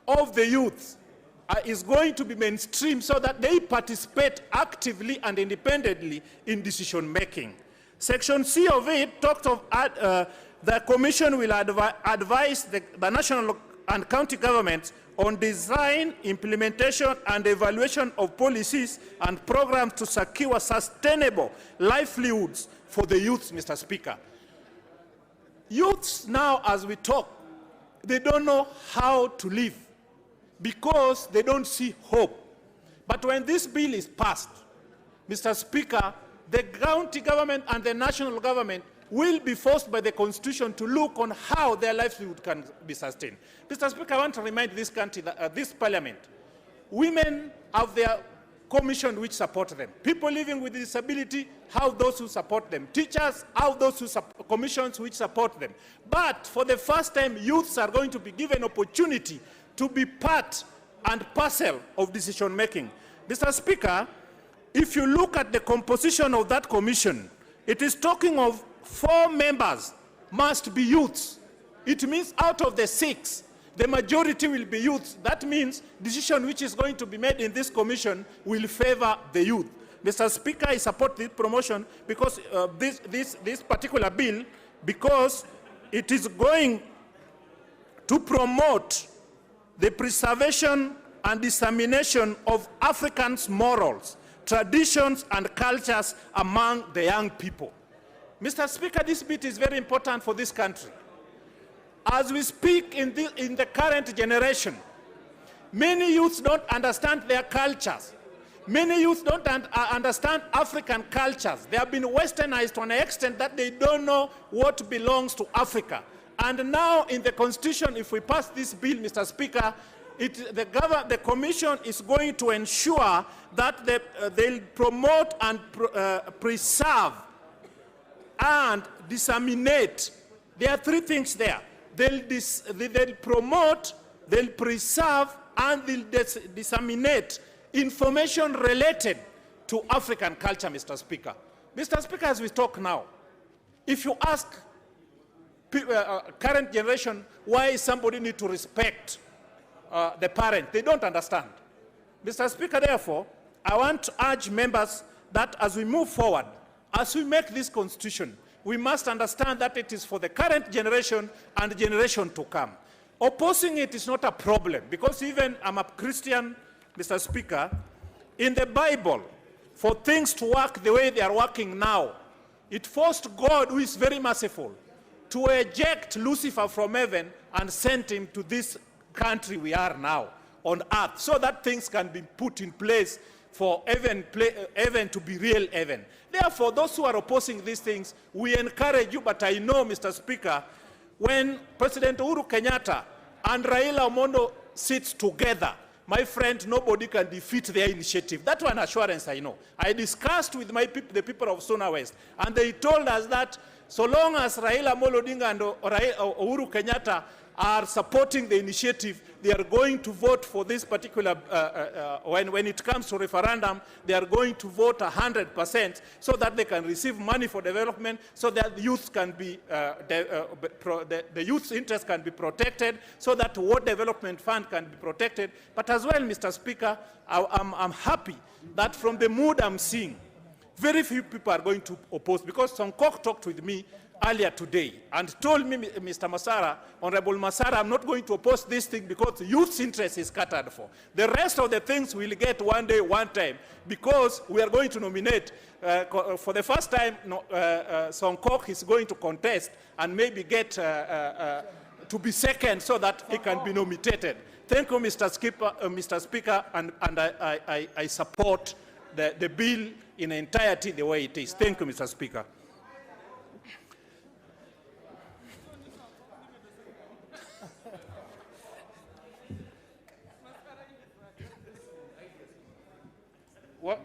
of the youth is going to be mainstream so that they participate actively and independently in decision making. Section C of it talks of the commission will advise the national and county governments on design, implementation, and evaluation of policies and programs to secure sustainable livelihoods for the youth, Mr. Speaker. Youths now, as we talk, they don't know how to live because they don't see hope. But when this bill is passed, Mr. Speaker, the county government and the national government will be forced by the Constitution to look on how their livelihood can be sustained. Mr. Speaker, I want to remind this country, that, this parliament, women have their commission which support them. People living with disability have those who support them. Teachers have those who commissions which support them. But for the first time, youths are going to be given opportunity to be part and parcel of decision making. Mr. Speaker, if you look at the composition of that commission, it is talking of 4 members must be youths. It means out of the 6, the majority will be youths. That means decision which is going to be made in this commission will favor the youth. Mr. Speaker, I support this promotion because this particular bill, because it is going to promote the preservation and dissemination of Africans' morals, traditions, and cultures among the young people. Mr. Speaker, this bit is very important for this country. As we speak in the current generation, many youths don't understand their cultures. Many youths don't understand African cultures. They have been westernized to an extent that they don't know what belongs to Africa. And now in the Constitution, if we pass this bill, Mr. Speaker, the Commission is going to ensure that they'll promote and preserve and disseminate. There are 3 things there. They'll promote, they'll preserve, and they'll disseminate information related to African culture, Mr. Speaker. Mr. Speaker, as we talk now, if you ask current generation why somebody need to respect the parent. They don't understand. Mr. Speaker, therefore, I want to urge members that as we move forward, as we make this constitution, we must understand that it is for the current generation and the generation to come. Opposing it is not a problem, because even I'm a Christian, Mr. Speaker, in the Bible, for things to work the way they are working now, it forced God, who is very merciful, to eject Lucifer from heaven and send him to this country we are now on earth, so that things can be put in place for heaven to be real heaven. Therefore, those who are opposing these things, we encourage you, but I know, Mr. Speaker, when President Uhuru Kenyatta and Raila Amolo sits together, my friend, nobody can defeat their initiative. That one assurance I know. I discussed with my people, the people of Sona West, and they told us that so long as Raila Amolo Odinga and Uhuru Kenyatta are supporting the initiative, they are going to vote for this particular, when it comes to referendum, they are going to vote 100% so that they can receive money for development, so that the youth can be, the youth's interest can be protected, so that the World Development Fund can be protected. But as well, Mr. Speaker, I'm happy that from the mood I'm seeing, very few people are going to oppose, because Sonkok talked with me earlier today and told me, Mr. Masara, Honorable Masara, I'm not going to oppose this thing because youth's interest is scattered for. The rest of the things we'll get one day, one time, because we are going to nominate, for the first time, Sonkok is going to contest and maybe get to be second so that he can be nominated. Thank you, Mr. Speaker, and I support the bill in entirety the way it is. Thank you, Mr. Speaker.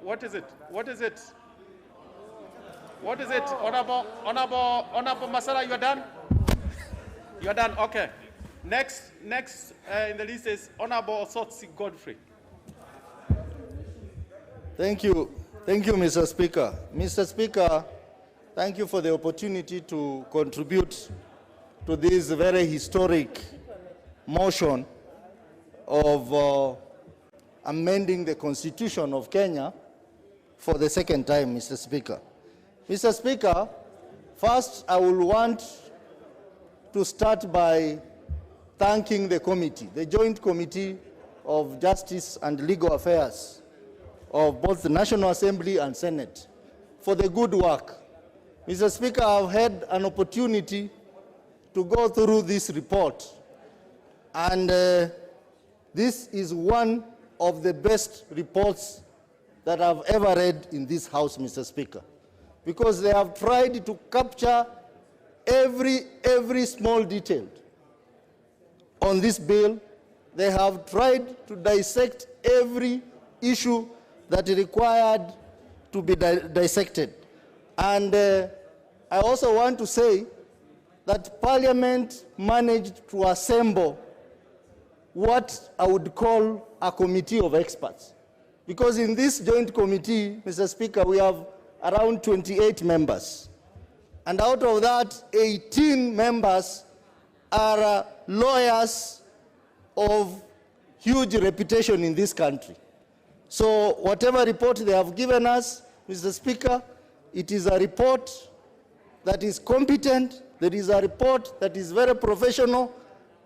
What is it? What is it? What is it? Honorable Masara, you are done? You are done, okay. Next in the list is Honorable Sotsi Godfrey. Thank you, Mr. Speaker. Mr. Speaker, thank you for the opportunity to contribute to this very historic motion of amending the Constitution of Kenya for the second time, Mr. Speaker. Mr. Speaker, first I will want to start by thanking the committee, the Joint Committee of Justice and Legal Affairs of both the National Assembly and Senate for the good work. Mr. Speaker, I've had an opportunity to go through this report, and this is one of the best reports that I've ever read in this House, Mr. Speaker, because they have tried to capture every small detail on this bill. They have tried to dissect every issue that required to be dissected. And I also want to say that Parliament managed to assemble what I would call a committee of experts. Because in this joint committee, Mr. Speaker, we have around 28 members. And out of that, 18 members are lawyers of huge reputation in this country. So whatever report they have given us, Mr. Speaker, it is a report that is competent, that is a report that is very professional,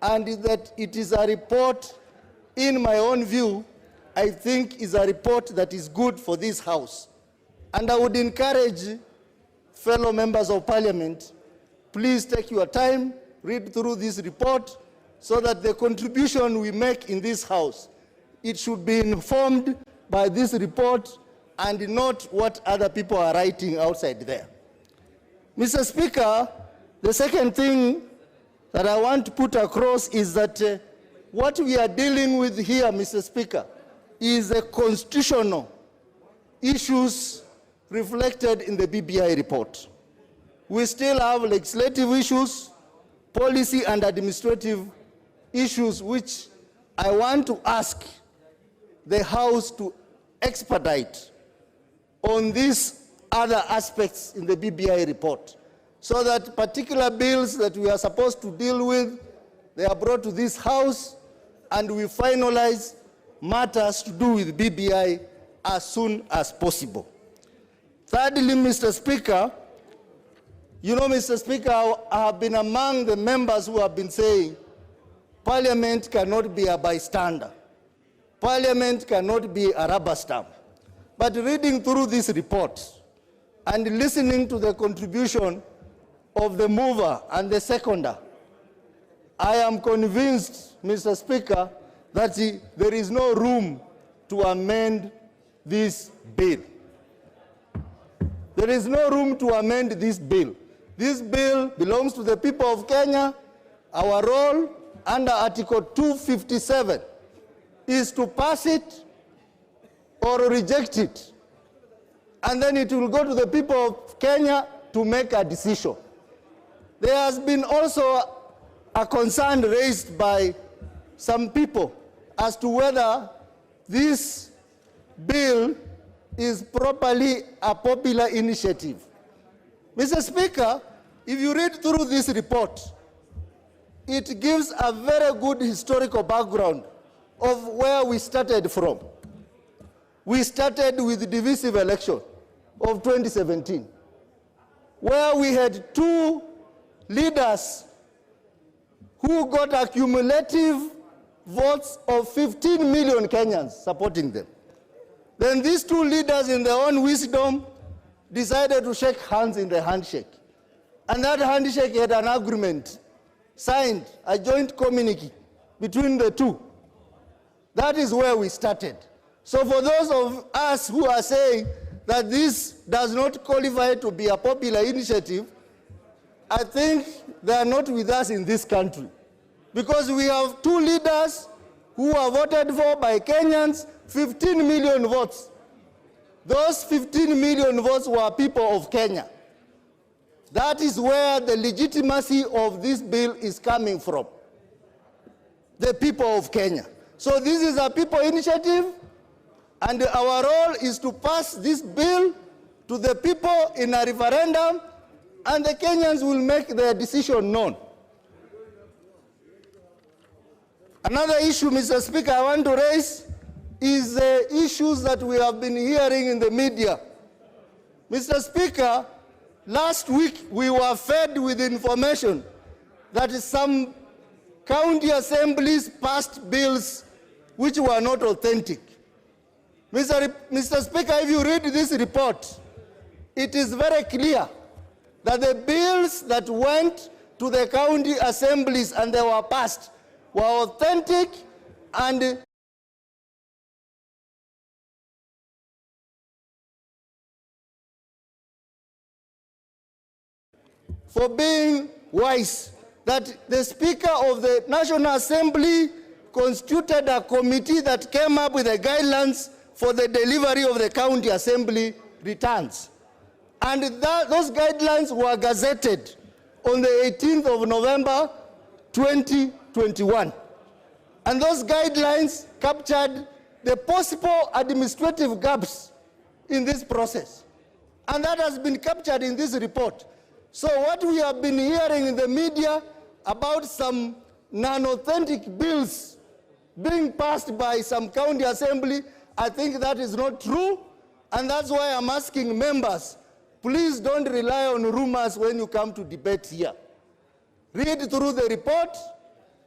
and that it is a report, in my own view, I think is a report that is good for this House. And I would encourage fellow members of Parliament, please take your time, read through this report, so that the contribution we make in this House, it should be informed by this report and not what other people are writing outside there. Mr. Speaker, the second thing that I want to put across is that what we are dealing with here, Mr. Speaker, is the constitutional issues reflected in the BBI report. We still have legislative issues, policy and administrative issues, which I want to ask the House to expedite on these other aspects in the BBI report, so that particular bills that we are supposed to deal with, they are brought to this House, and we finalize matters to do with BBI as soon as possible. Thirdly, Mr. Speaker, you know, Mr. Speaker, I have been among the members who have been saying Parliament cannot be a bystander. Parliament cannot be a rubber stamp. But reading through this report and listening to the contribution of the mover and the seconder, I am convinced, Mr. Speaker, that there is no room to amend this bill. There is no room to amend this bill. This bill belongs to the people of Kenya. Our role under Article 257 is to pass it or reject it. And then it will go to the people of Kenya to make a decision. There has been also a concern raised by some people as to whether this bill is properly a popular initiative. Mr. Speaker, if you read through this report, it gives a very good historical background of where we started from. We started with the divisive election of 2017, where we had two leaders who got a cumulative votes of 15 million Kenyans supporting them. Then these two leaders, in their own wisdom, decided to shake hands in the handshake. And that handshake had an agreement signed, a joint communique between the two. That is where we started. So for those of us who are saying that this does not qualify to be a popular initiative, I think they are not with us in this country. Because we have two leaders who are voted for by Kenyans, 15 million votes. Those 15 million votes were people of Kenya. That is where the legitimacy of this bill is coming from. The people of Kenya. So this is a people initiative, and our role is to pass this bill to the people in a referendum, and the Kenyans will make their decision known. Another issue, Mr. Speaker, I want to raise is the issues that we have been hearing in the media. Mr. Speaker, last week we were fed with information that some county assemblies passed bills which were not authentic. Mr. Speaker, if you read this report, it is very clear that the bills that went to the county assemblies and they were passed were authentic and for being wise, that the Speaker of the National Assembly constituted a committee that came up with the guidelines for the delivery of the county assembly returns. And those guidelines were gazetted on the 18th of November, 2021. And those guidelines captured the possible administrative gaps in this process. And that has been captured in this report. So what we have been hearing in the media about some non-authentic bills being passed by some county assembly, I think that is not true. And that's why I'm asking members, please don't rely on rumors when you come to debate here. Read through the report.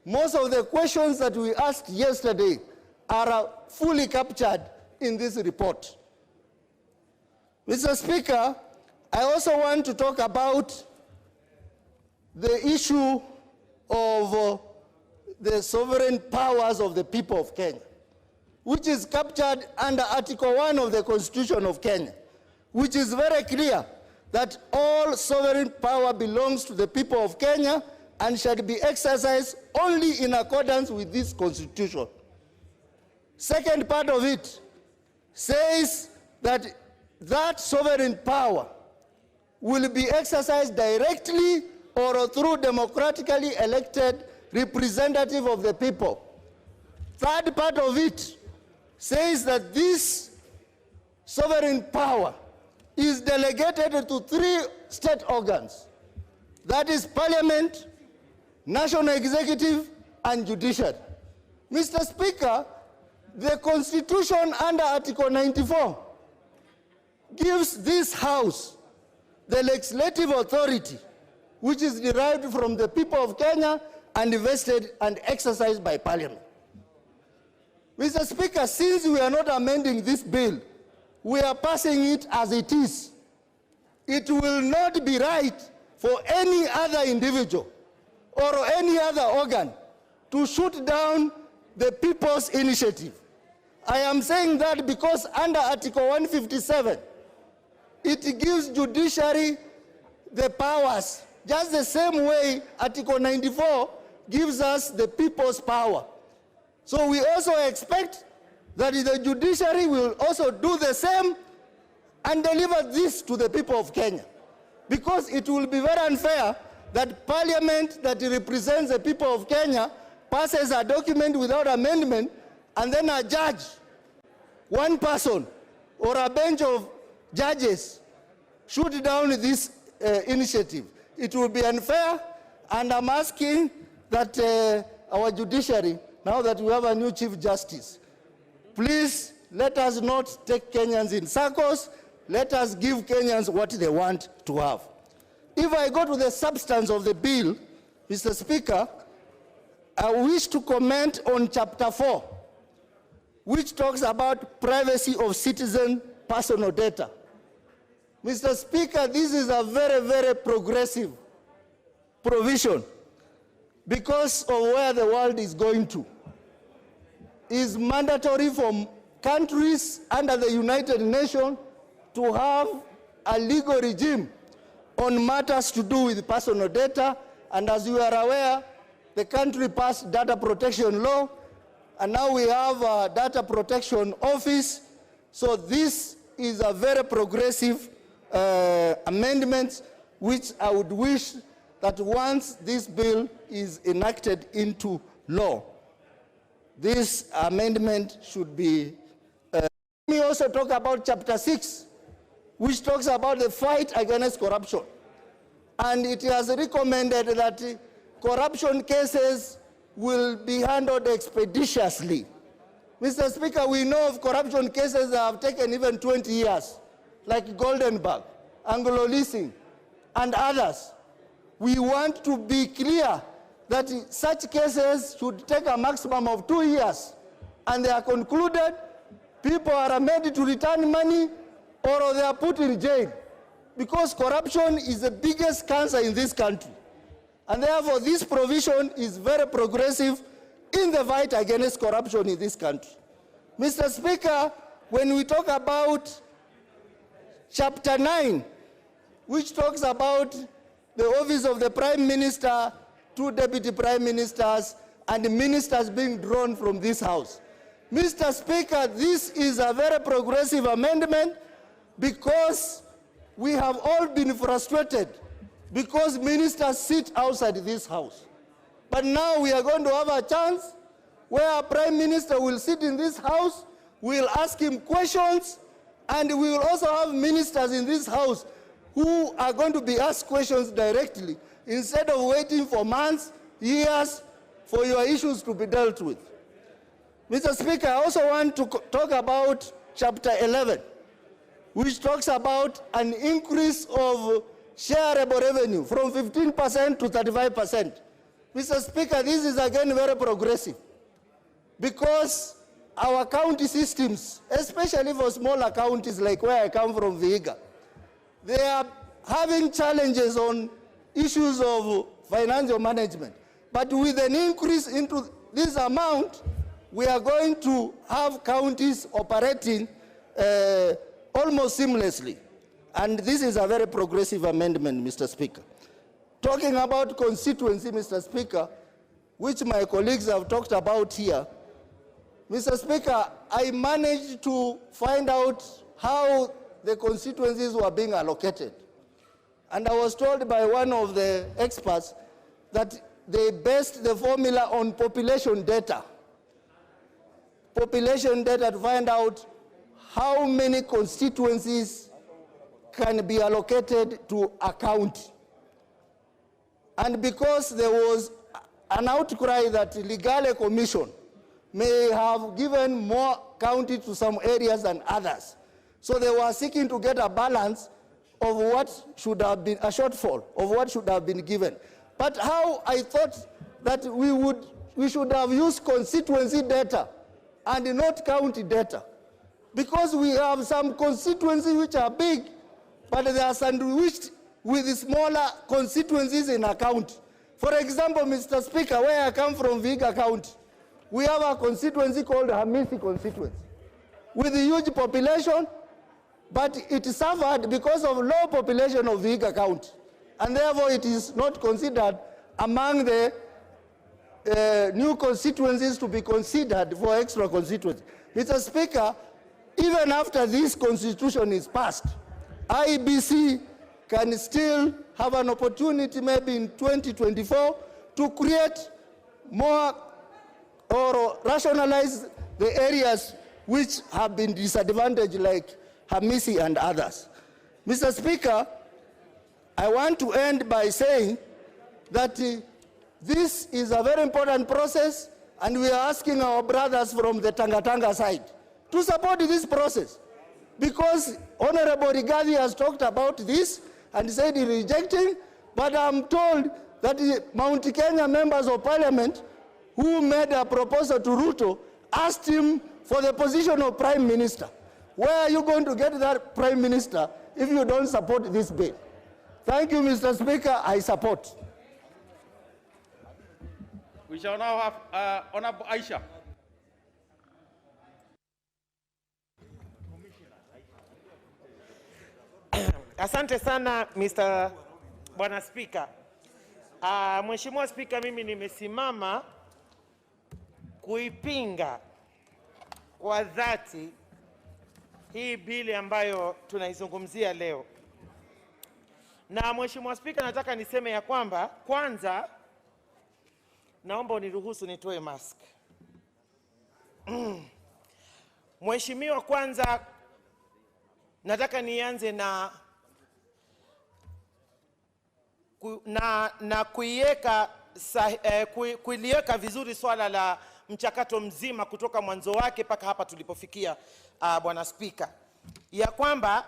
Most of the questions that we asked yesterday are fully captured in this report. Mr. Speaker, I also want to talk about the issue of the sovereign powers of the people of Kenya, which is captured under Article 1 of the Constitution of Kenya, which is very clear that all sovereign power belongs to the people of Kenya and shall be exercised only in accordance with this Constitution. Second part of it says that that sovereign power will be exercised directly or through democratically elected representative of the people. Third part of it says that this sovereign power is delegated to 3 state organs. That is Parliament, National Executive, and Judiciary. Mr. Speaker, the Constitution under Article 94 gives this House the legislative authority, which is derived from the people of Kenya and vested and exercised by Parliament. Mr. Speaker, since we are not amending this bill, we are passing it as it is. It will not be right for any other individual or any other organ to shoot down the people's initiative. I am saying that because under Article 157, it gives judiciary the powers, just the same way Article 94 gives us the people's power. So we also expect that the judiciary will also do the same and deliver this to the people of Kenya. Because it will be very unfair that Parliament that represents the people of Kenya passes a document without amendment, and then a judge, one person, or a bench of judges shoot down this initiative. It will be unfair, and I'm asking that our judiciary, now that we have a new Chief Justice, please let us not take Kenyans in circles. Let us give Kenyans what they want to have. If I go to the substance of the bill, Mr. Speaker, I wish to comment on Chapter 4, which talks about privacy of citizen personal data. Mr. Speaker, this is a very, very progressive provision because of where the world is going to. It's mandatory for countries under the United Nations to have a legal regime on matters to do with personal data, and as you are aware, the country passed data protection law, and now we have a data protection office. So this is a very progressive amendment, which I would wish that once this bill is enacted into law, this amendment should be. Let me also talk about Chapter 6, which talks about the fight against corruption. And it has recommended that corruption cases will be handled expeditiously. Mr. Speaker, we know of corruption cases that have taken even 20 years, like Goldenberg, Anglo Leasing, and others. We want to be clear that such cases should take a maximum of 2 years, and they are concluded, people are made to return money, or they are put in jail, because corruption is the biggest cancer in this country. And therefore, this provision is very progressive in the fight against corruption in this country. Mr. Speaker, when we talk about Chapter 9, which talks about the office of the Prime Minister, 2 Deputy Prime Ministers, and ministers being drawn from this House. Mr. Speaker, this is a very progressive amendment because we have all been frustrated because ministers sit outside this House. But now we are going to have a chance where a Prime Minister will sit in this House, we'll ask him questions, and we will also have ministers in this House who are going to be asked questions directly instead of waiting for months, years, for your issues to be dealt with. Mr. Speaker, I also want to talk about Chapter 11, which talks about an increase of shareable revenue from 15% to 35%. Mr. Speaker, this is again very progressive because our county systems, especially for smaller counties like where I come from, Vihiga, they are having challenges on issues of financial management. But with an increase into this amount, we are going to have counties operating almost seamlessly. And this is a very progressive amendment, Mr. Speaker. Talking about constituency, Mr. Speaker, which my colleagues have talked about here, Mr. Speaker, I managed to find out how the constituencies were being allocated. And I was told by one of the experts that they based the formula on population data. Population data to find out how many constituencies can be allocated to a county. And because there was an outcry that the Legal Commission may have given more county to some areas than others. So they were seeking to get a balance of what should have been, a shortfall of what should have been given. But how I thought that we should have used constituency data and not county data. Because we have some constituencies which are big, but they are sandwiched with smaller constituencies in a county. For example, Mr. Speaker, where I come from, Vihiga County, we have a constituency called Hamisi constituency, with a huge population, but it suffered because of low population of Vihiga County, and therefore it is not considered among the new constituencies to be considered for extra constituency. Mr. Speaker, even after this constitution is passed, IEBC can still have an opportunity maybe in 2024 to create more or rationalize the areas which have been disadvantaged like Hamisi and others. Mr. Speaker, I want to end by saying that this is a very important process, and we are asking our brothers from the Tanga side to support this process, because Honorable Rigathi has talked about this and said he rejecting, but I'm told that the Mount Kenya members of parliament who made a proposal to Ruto asked him for the position of Prime Minister. Where are you going to get that Prime Minister if you don't support this bill? Thank you, Mr. Speaker. I support. We shall now have Honorable Aisha. Asante sana Mr. Bwana Speaker. Mheshimiwa Speaker, mimi nimesimama kuipinga kwa dhati hii bili ambayo tunaizungumzia leo. Na Mheshimiwa Speaker, nataka niseme ya kwamba kwanza naomba uniruhusu nitoe mask. Mheshimiwa, kwanza nataka nianze na kuiweka vizuri swala la mchakato mzima kutoka mwanzo wake mpaka hapa tulipofikia, Bwana Speaker, ya kwamba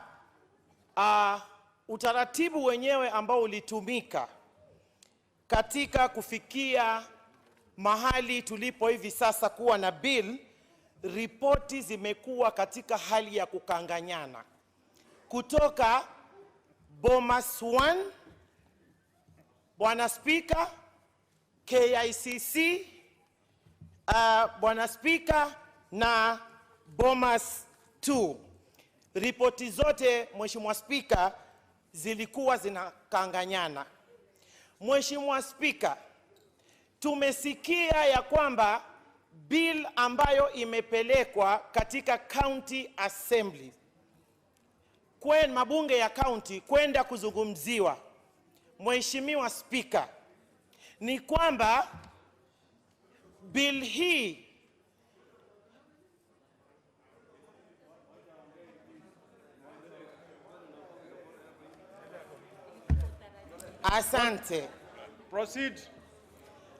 utaratibu wenyewe ambao ulitumika katika kufikia mahali tulipo hivi sasa kuwa na bill, ripoti zimekuwa katika hali ya kukanganyana kutoka Bomas 1, Bwana Speaker, KICC, Bwana Speaker, na Bomas 2. Ripoti zote, Mheshimiwa Speaker, zilikuwa zinakanganyana. Mheshimiwa Speaker, tumesikia ya kwamba bill ambayo imepelekwa katika County Assembly, kwen mabunge ya county kwenda kuzungumziwa, Mheshimiwa Speaker, ni kwamba bill hii Asante. Proceed.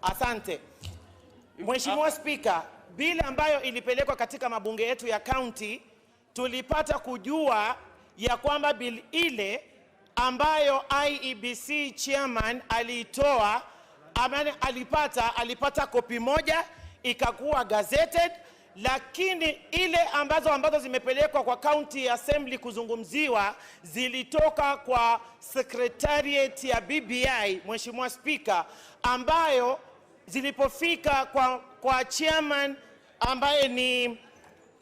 Asante. Mheshimiwa Speaker, bill ambayo ilipelekwa katika mabunge yetu ya county, tulipata kujua ya kwamba bill ile ambayo IEBC chairman alitoa, alipata kopi moja ikakuwa gazetted, lakini ile ambazo zimepelekwa kwa County Assembly kuzungumziwa zilitoka kwa Secretariat ya BBI, Mheshimiwa Speaker, ambayo zilipofika kwa chairman ambaye ni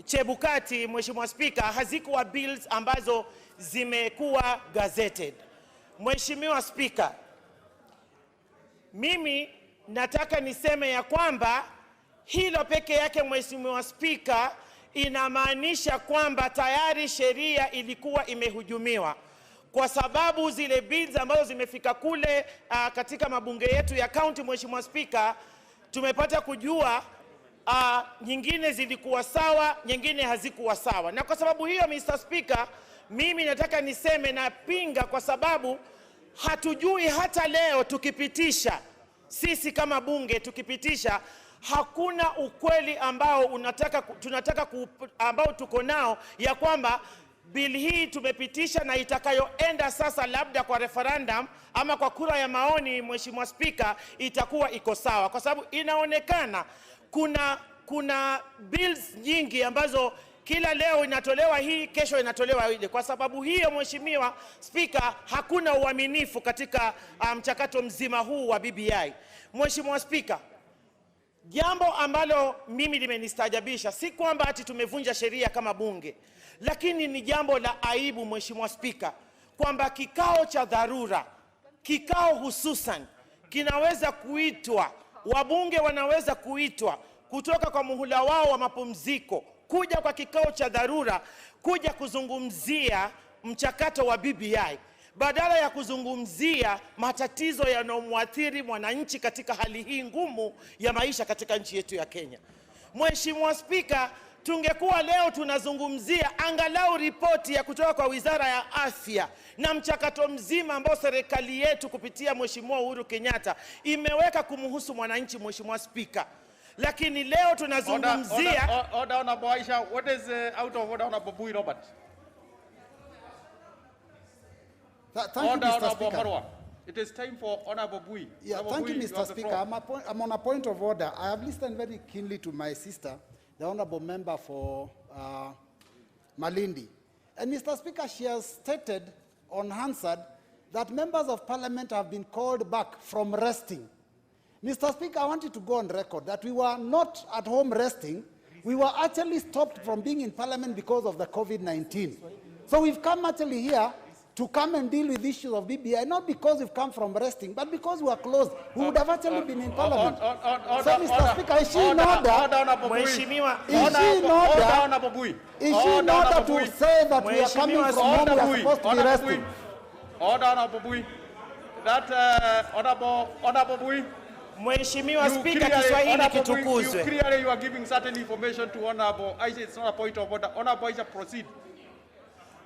Chebukati, Mheshimiwa Speaker, hazikuwa bills ambazo zimekuwa gazetted. Mheshimiwa Speaker, mimi nataka niseme ya kwamba hilo peke yake, Mheshimiwa Speaker, inamaanisha kwamba tayari sheria ilikuwa imehujumiwa, kwa sababu zile bills ambazo zimefika kule katika mabunge yetu ya county, Mheshimiwa Speaker, tumepata kujua nyingine zilikuwa sawa, nyingine hazikuwa sawa. Na kwa sababu hiyo, Mr. Speaker, mimi nataka niseme na pinga, kwa sababu hatujui hata leo tukipitisha, sisi kama bunge tukipitisha, Hakuna ukweli ambao ambao tuko nao ya kwamba bili hii tumepitisha na itakayoenda sasa labda kwa referendum ama kwa kura ya maoni, Mheshimiwa Spika, itakuwa iko sawa, kwa sababu inaonekana kuna bills nyingi ambazo kila leo inatolewa hii, kesho inatolewa ile. Kwa sababu hiyo, Mheshimiwa Spika, hakuna uaminifu katika mchakato mzima huu wa BBI. Mheshimiwa Spika, jambo ambalo mimi limenistaajabisha si kwamba ati tumevunja sheria kama bunge, lakini ni jambo la aibu, Mheshimiwa Spika, kwamba kikao cha dharura, kikao hususan kinaweza kuitwa, wabunge wanaweza kuitwa kutoka kwa muhula wao wa mapumziko kuja kwa kikao cha dharura kuja kuzungumzia mchakato wa BBI badala ya kuzungumzia matatizo yanayomwathiri mwananchi katika hali hii ngumu ya maisha katika nchi yetu ya Kenya. Mheshimiwa Spika, tungekuwa leo tunazungumzia angalau ripoti ya kutoka kwa Wizara ya Afya na mchakato mzima ambao serikali yetu kupitia Mheshimiwa Uhuru Kenyatta imeweka kumhusu mwananchi, Mheshimiwa Spika. Lakini leo tunazungumzia order on Aisha. What is out of order on Abui Robert? Thank you, Mr. Speaker. It is time for Honorable Bui. Yeah, thank you, Mr. Speaker. I'm on a point of order. I have listened very keenly to my sister, the Honorable Member for Malindi. And Mr. Speaker, she has stated on Hansard that members of Parliament have been called back from resting. Mr. Speaker, I wanted to go on record that we were not at home resting. We were actually stopped from being in Parliament because of the COVID-19. So we've come actually here to come and deal with issues of BBI, not because we've come from resting, but because we are closed. We would have actually been in Parliament. So, Mr. Speaker, is she in order? Is she in order to say that we are coming from home, we are supposed to be resting? Order, Honorable Bui. That, Honorable Bui. Mheshimiwa Spika, Kiswahili kitukuzwe. Clearly you are giving certain information to Honorable Aisha. It's not a point of order. Honorable Aisha, proceed.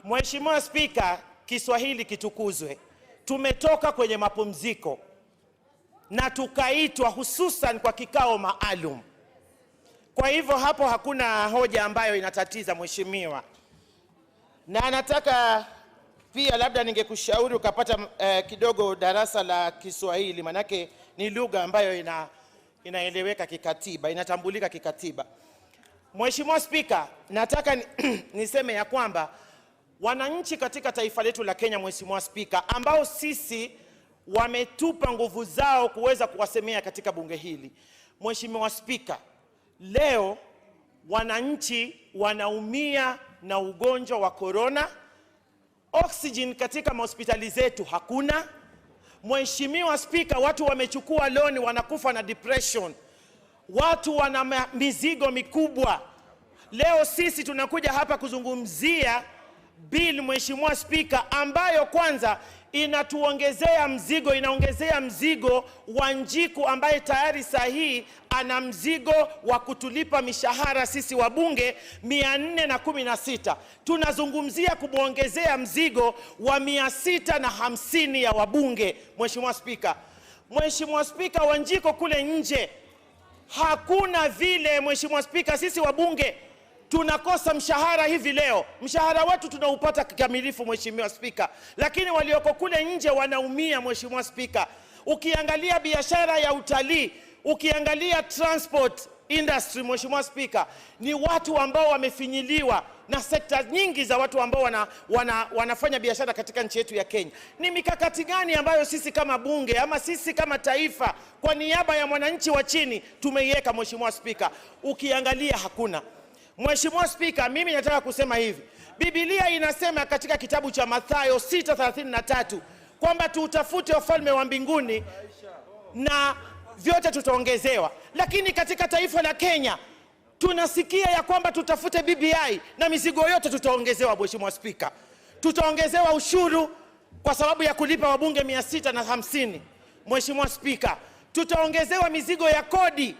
Mheshimiwa Spika, Kiswahili kitukuzwe. Tumetoka kwenye mapumziko na tukaitwa hususan kwa kikao maalum. Kwa hivyo hapo hakuna hoja ambayo inatatiza, Mheshimiwa. Na nataka pia labda ningekushauri ukapata kidogo darasa la Kiswahili, manake ni lugha ambayo inaeleweka kikatiba, inatambulika kikatiba. Mheshimiwa Spika, nataka niseme ya kwamba wananchi katika taifa letu la Kenya, Mheshimiwa Spika, ambao sisi wametupa nguvu zao kuweza kuwasemea katika bunge hili. Mheshimiwa Spika, leo wananchi wanaumia na ugonjwa wa corona. Oxygen katika hospitali zetu hakuna. Mheshimiwa Spika, watu wamechukua loan, wanakufa na depression. Watu wana mizigo mikubwa. Leo sisi tunakuja hapa kuzungumzia bill, Mheshimiwa Spika, ambayo kwanza inatuongezea mzigo, inaongezea mzigo wa Njiku ambaye tayari sahihi ana mzigo wa kutulipa mishahara sisi wabunge 416. Tunazungumzia kumuongezea mzigo wa 650 ya wabunge, Mheshimiwa Spika. Mheshimiwa Spika, wa Njiku kule nje hakuna vile, Mheshimiwa Spika, sisi wabunge tunakosa mshahara hivi leo. Mshahara wetu tunaupata kikamilifu, Mheshimiwa Spika, lakini walioko kule nje wanaumia, Mheshimiwa Spika. Ukiangalia biashara ya utalii, ukiangalia transport industry, Mheshimiwa Spika, ni watu ambao wamefinyiliwa na sekta nyingi za watu ambao wanafanya biashara katika nchi yetu ya Kenya. Ni mikakati gani ambayo sisi kama bunge ama sisi kama taifa kwa niaba ya mwananchi wa chini tumeiweka, Mheshimiwa Spika? Ukiangalia hakuna. Mheshimiwa Spika, mimi nataka kusema hivi. Biblia inasema katika kitabu cha Mathayo 6:33 kwamba tutafute ufalme wa mbinguni na vyote tutaongezewa. Lakini katika taifa la Kenya tunasikia ya kwamba tutafute BBI na mizigo yote tutaongezewa, Mheshimiwa Spika. Tutaongezewa ushuru kwa sababu ya kulipa wabunge 650, Mheshimiwa Spika. Tutaongezewa mizigo ya kodi,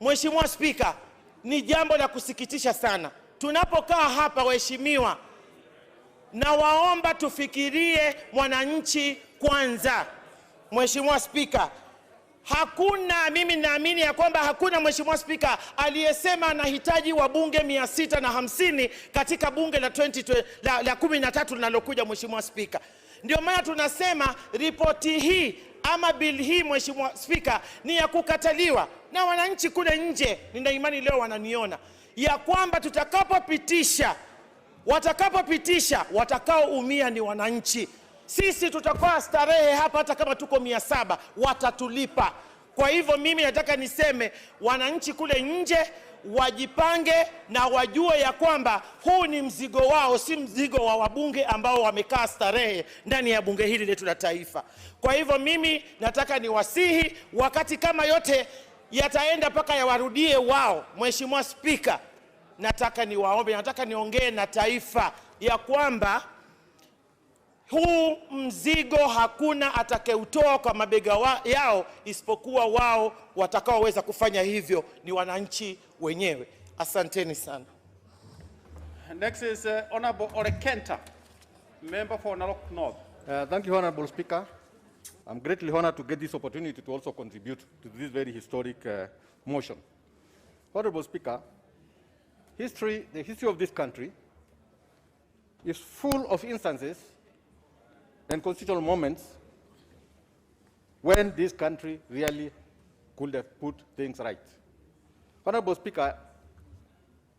Mheshimiwa Spika. Ni jambo la kusikitisha sana. Tunapokaa hapa, waheshimiwa, na waomba tufikirie mwananchi kwanza, Mheshimiwa Spika. Mimi naamini ya kwamba hakuna Mheshimiwa Spika aliyesema anahitaji wabunge 650 katika bunge la 13 linalokuja, Mheshimiwa Spika. Ndio maana tunasema ripoti hii ama bill hii, Mheshimiwa Spika, ni ya kukataliwa na wananchi kule nje. Nina imani leo wananiona ya kwamba watakapopitisha watakaoumia ni wananchi. Sisi tutakuwa starehe hapa, hata kama tuko 700 watatulipa. Kwa hivyo mimi nataka niseme wananchi kule nje wajipange na wajue ya kwamba huu ni mzigo wao, si mzigo wa wabunge ambao wamekaa starehe ndani ya bunge hili letu la taifa. Kwa hivyo mimi nataka niwasihi, wakati kama yote yataenda mpaka yawarudie wao, Mheshimiwa Spika, nataka niwaombe, nataka niongee na taifa ya kwamba huu mzigo hakuna atakayeutoa kwa mabega yao isipokuwa wao. Watakaoweza kufanya hivyo ni wananchi wenyewe. Asanteni sana. Next is Honorable Orekenta, member for Narok North. Thank you, Honorable Speaker. I'm greatly honored to get this opportunity to also contribute to this very historic motion. Honorable Speaker, the history of this country is full of instances and constitutional moments when this country really could have put things right. Honorable Speaker,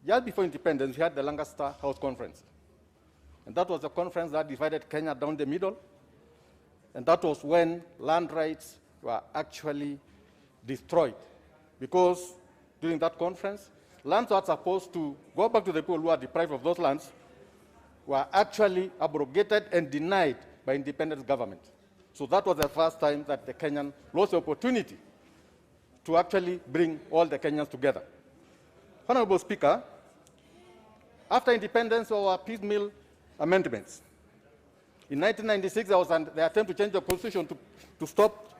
just before independence, we had the Lancaster House Conference. And that was a conference that divided Kenya down the middle. And that was when land rights were actually destroyed. Because during that conference, lands that were supposed to go back to the people who are deprived of those lands were actually abrogated and denied by independent government. So that was the first time that the Kenyan lost the opportunity to actually bring all the Kenyans together. Honorable Speaker, after independence, there were piecemeal amendments. In 1996, there was the attempt to change the constitution to stop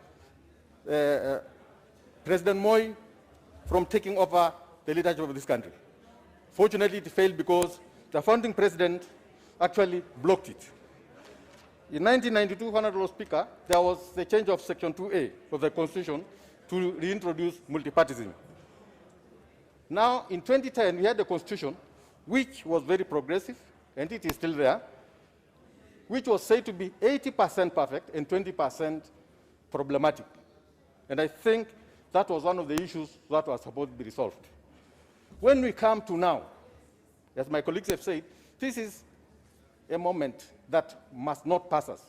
President Moi from taking over the leadership of this country. Fortunately, it failed because the founding president actually blocked it. In 1992, Honorable Speaker, there was the change of Section 2A of the Constitution to reintroduce multipartyism. Now, in 2010, we had the Constitution, which was very progressive, and it is still there, which was said to be 80% perfect and 20% problematic. And I think that was one of the issues that was supposed to be resolved. When we come to now, as my colleagues have said, this is a moment that must not pass us.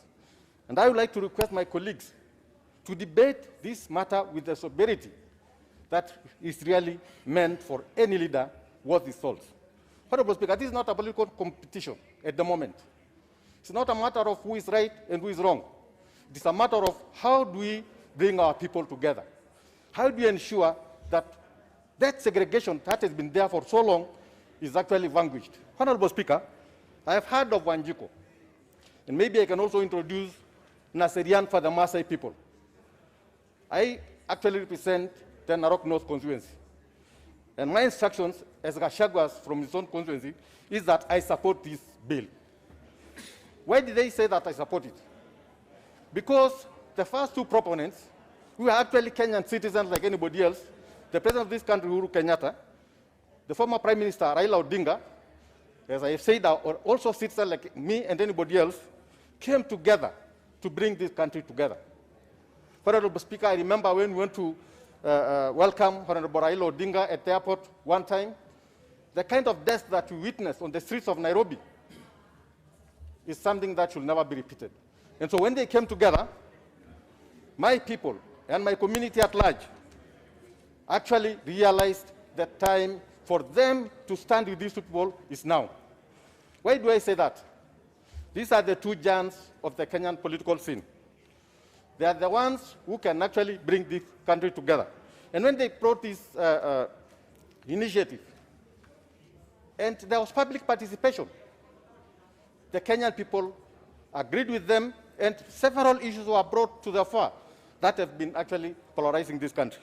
And I would like to request my colleagues to debate this matter with the sobriety that is really meant for any leader worth his salt. Honorable Speaker, this is not a political competition at the moment. It's not a matter of who is right and who is wrong. It is a matter of how do we bring our people together? How do we ensure that that segregation that has been there for so long is actually vanquished? Honorable Speaker, I have heard of Wanjiko, and maybe I can also introduce Naserian for the Maasai people. I actually represent the Narok North constituency. And my instructions as Gachagua from his own constituency is that I support this bill. Why did they say that I support it? Because the first two proponents, who are actually Kenyan citizens like anybody else, the president of this country, Uhuru Kenyatta, the former Prime Minister, Raila Odinga, as I have said, also citizens like me and anybody else, came together to bring this country together. Honorable Speaker, I remember when we went to welcome Honorable Raila Odinga at the airport one time, the kind of death that we witnessed on the streets of Nairobi is something that should never be repeated. And so when they came together, my people and my community at large actually realized that time for them to stand with these people is now. Why do I say that? These are the two giants of the Kenyan political scene. They are the ones who can actually bring this country together. And when they brought this initiative, and there was public participation, the Kenyan people agreed with them, and several issues were brought to the fore that have been actually polarizing this country.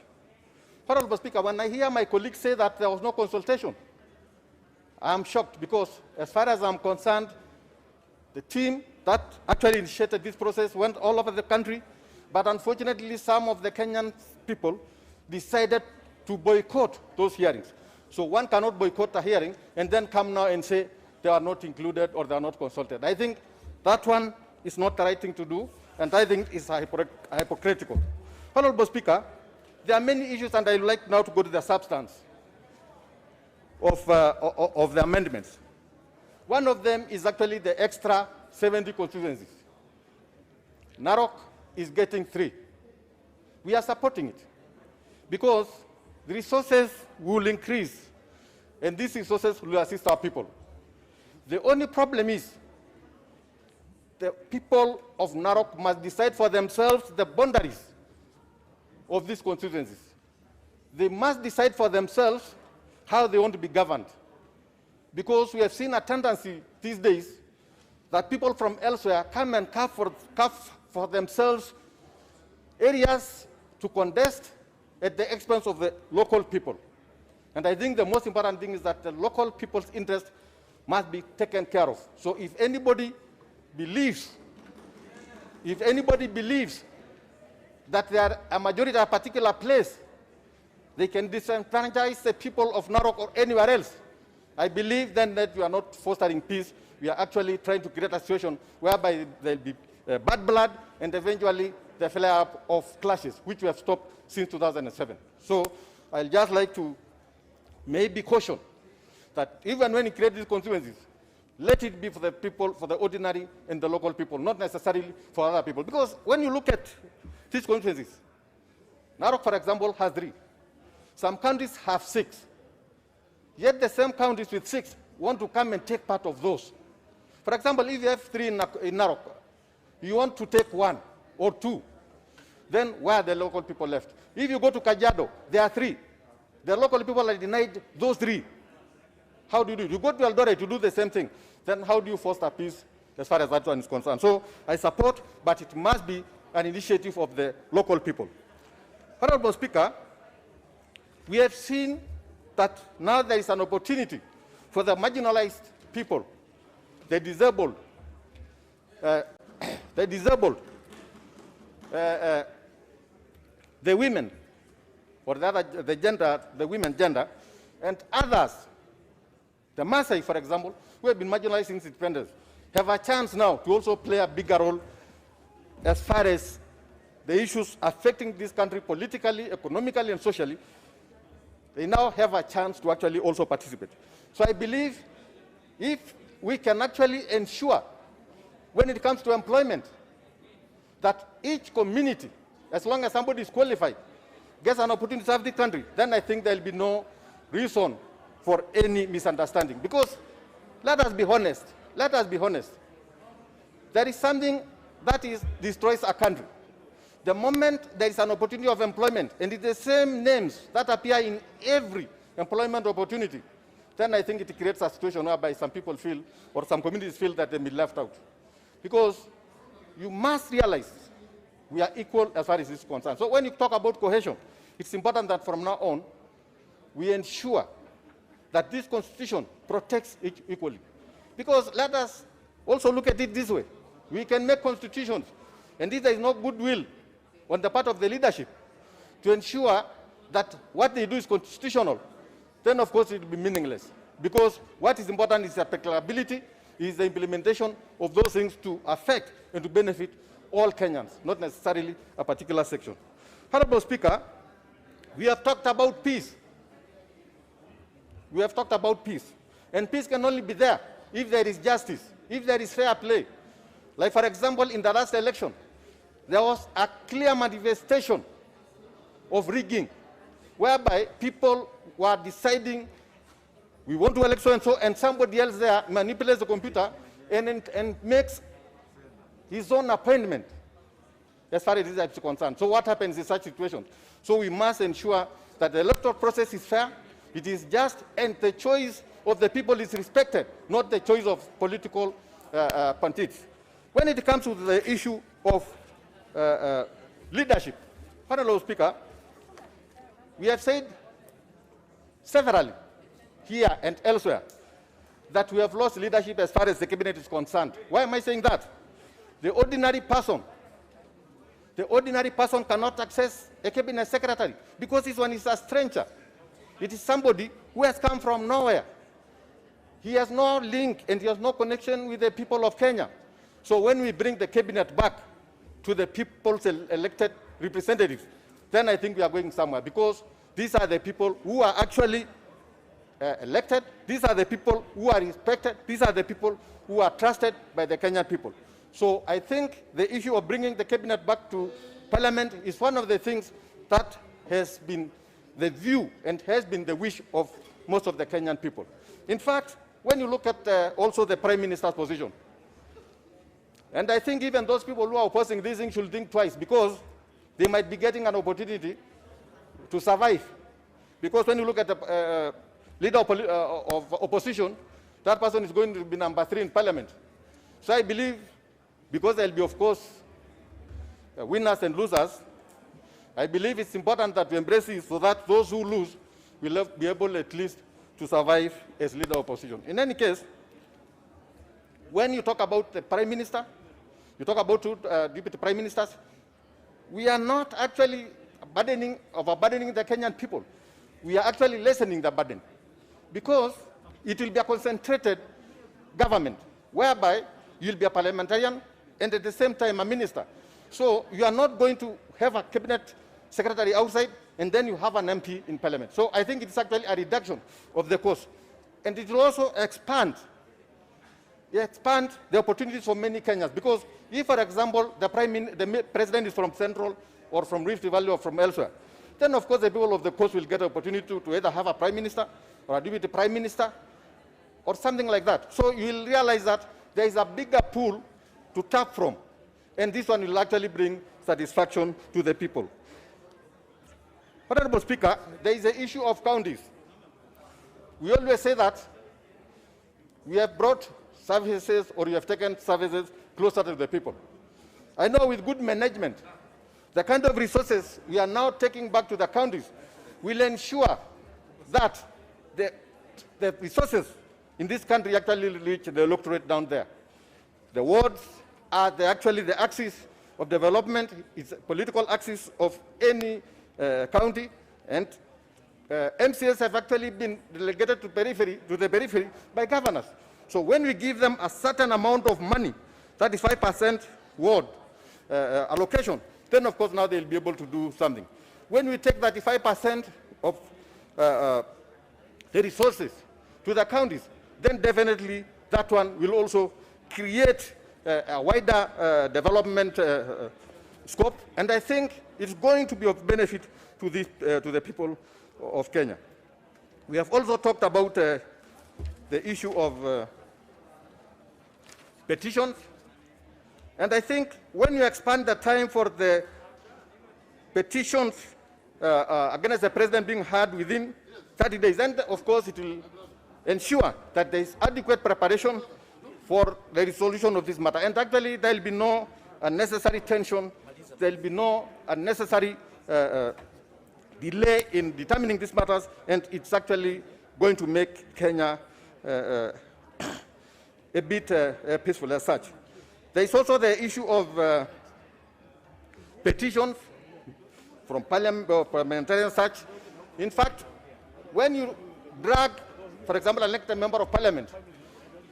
Honorable Speaker, when I hear my colleagues say that there was no consultation, I'm shocked because, as far as I'm concerned, the team that actually initiated this process went all over the country, but unfortunately some of the Kenyan people decided to boycott those hearings. So one cannot boycott a hearing and then come now and say they are not included or they are not consulted. I think that one is not the right thing to do, and I think it's hypocritical. Honorable Speaker, there are many issues, and I would like now to go to the substance of the amendments. One of them is actually the extra 70 constituencies. Narok is getting 3. We are supporting it because the resources will increase, and these resources will assist our people. The only problem is the people of Narok must decide for themselves the boundaries of these constituencies. They must decide for themselves how they want to be governed. Because we have seen a tendency these days that people from elsewhere come and carve for themselves areas to contest at the expense of the local people. And I think the most important thing is that the local people's interest must be taken care of. So if anybody believes that they are a majority at a particular place, they can disenfranchise the people of Narok or anywhere else. I believe then that we are not fostering peace. We are actually trying to create a situation whereby there will be bad blood and eventually the flare-up of clashes, which we have stopped since 2007. So I'd just like to maybe caution that even when you create these constituencies, let it be for the people, for the ordinary and the local people, not necessarily for other people. Because when you look at these constituencies, Narok, for example, has 3. Some counties have 6. Yet the same counties with 6 want to come and take part of those. For example, if you have 3 in Narok, you want to take 1 or 2, then where are the local people left? If you go to Kajiado, there are 3. The local people are denied those 3. How do you do it? You go to Eldoret to do the same thing. Then how do you foster peace as far as that one is concerned? So I support, but it must be an initiative of the local people. Honorable Speaker, we have seen that now there is an opportunity for the marginalized people, the disabled, the women, or the women gender, and others, the Maasai, for example, who have been marginalized since independence, have a chance now to also play a bigger role as far as the issues affecting this country politically, economically, and socially. They now have a chance to actually also participate. So I believe if we can actually ensure, when it comes to employment, that each community, as long as somebody is qualified, gets an opportunity to serve the country, then I think there will be no reason for any misunderstanding. Because let us be honest. There is something that destroys a country. The moment there is an opportunity of employment, and it's the same names that appear in every employment opportunity, then I think it creates a situation whereby some people feel, or some communities feel, that they've been left out. Because you must realize we are equal as far as this is concerned. So when you talk about cohesion, it's important that from now on, we ensure that this constitution protects it equally. Because let us also look at it this way. We can make constitutions, and if there is no goodwill on the part of the leadership to ensure that what they do is constitutional, then of course it will be meaningless. Because what is important is the applicability, is the implementation of those things to affect and to benefit all Kenyans, not necessarily a particular section. Honorable Speaker, we have talked about peace. We have talked about peace. And peace can only be there if there is justice, if there is fair play. Like, for example, in the last election, there was a clear manifestation of rigging, whereby people were deciding, we want to elect so-and-so, and somebody else there manipulates the computer and makes his own appointment, as far as this is concerned. So what happens in such situations? So we must ensure that the electoral process is fair, it is just, and the choice of the people is respected, not the choice of political pundits. When it comes to the issue of leadership, Honorable Speaker, we have said severally here and elsewhere that we have lost leadership as far as the cabinet is concerned. Why am I saying that? The ordinary person cannot access a cabinet secretary, because this one is a stranger. It is somebody who has come from nowhere. He has no link and he has no connection with the people of Kenya. So when we bring the cabinet back to the people's elected representatives, then I think we are going somewhere, because these are the people who are actually elected. These are the people who are respected. These are the people who are trusted by the Kenyan people. So I think the issue of bringing the cabinet back to Parliament is one of the things that has been the view and has been the wish of most of the Kenyan people. In fact, when you look at also the Prime Minister's position, and I think even those people who are opposing this thing should think twice, because they might be getting an opportunity to survive. Because when you look at the leader of opposition, that person is going to be number 3 in Parliament. So I believe, because there will be, of course, winners and losers, I believe it's important that we embrace it so that those who lose will be able at least to survive as leader of opposition. In any case, when you talk about the Prime Minister, you talk about 2 deputy Prime Ministers, we are not actually burdening the Kenyan people. We are actually lessening the burden, because it will be a concentrated government, whereby you'll be a parliamentarian and at the same time a minister. So you are not going to have a cabinet secretary outside and then you have an MP in Parliament. So I think it's actually a reduction of the cost. And it will also expand the opportunities for many Kenyans. Because if, for example, the president is from Central or from Rift Valley or from elsewhere, then of course the people of the coast will get the opportunity to either have a prime minister or a deputy prime minister or something like that. So you will realize that there is a bigger pool to tap from. And this one will actually bring satisfaction to the people. Honorable Speaker, there is the issue of counties. We always say that we have brought services, or we have taken services closer to the people. I know with good management, the kind of resources we are now taking back to the counties will ensure that the resources in this country actually reach the electorate down there. The wards are actually the axis of development. It's a political axis of any county, and MCAs have actually been delegated to the periphery by governors. So when we give them a certain amount of money, 35% ward allocation, then of course now they'll be able to do something. When we take 35% of the resources to the counties, then definitely that one will also create a wider development scope, and I think it's going to be of benefit to the people of Kenya. We have also talked about the issue of petitions, and I think when you expand the time for the petitions against the president being heard within 30 days, then of course it will ensure that there is adequate preparation for the resolution of this matter. And actually there will be no unnecessary tension, there will be no unnecessary delay in determining these matters, and it's actually going to make Kenya a bit peaceful as such. There is also the issue of petitions from parliamentarian such. In fact, when you drag, for example, an elected member of parliament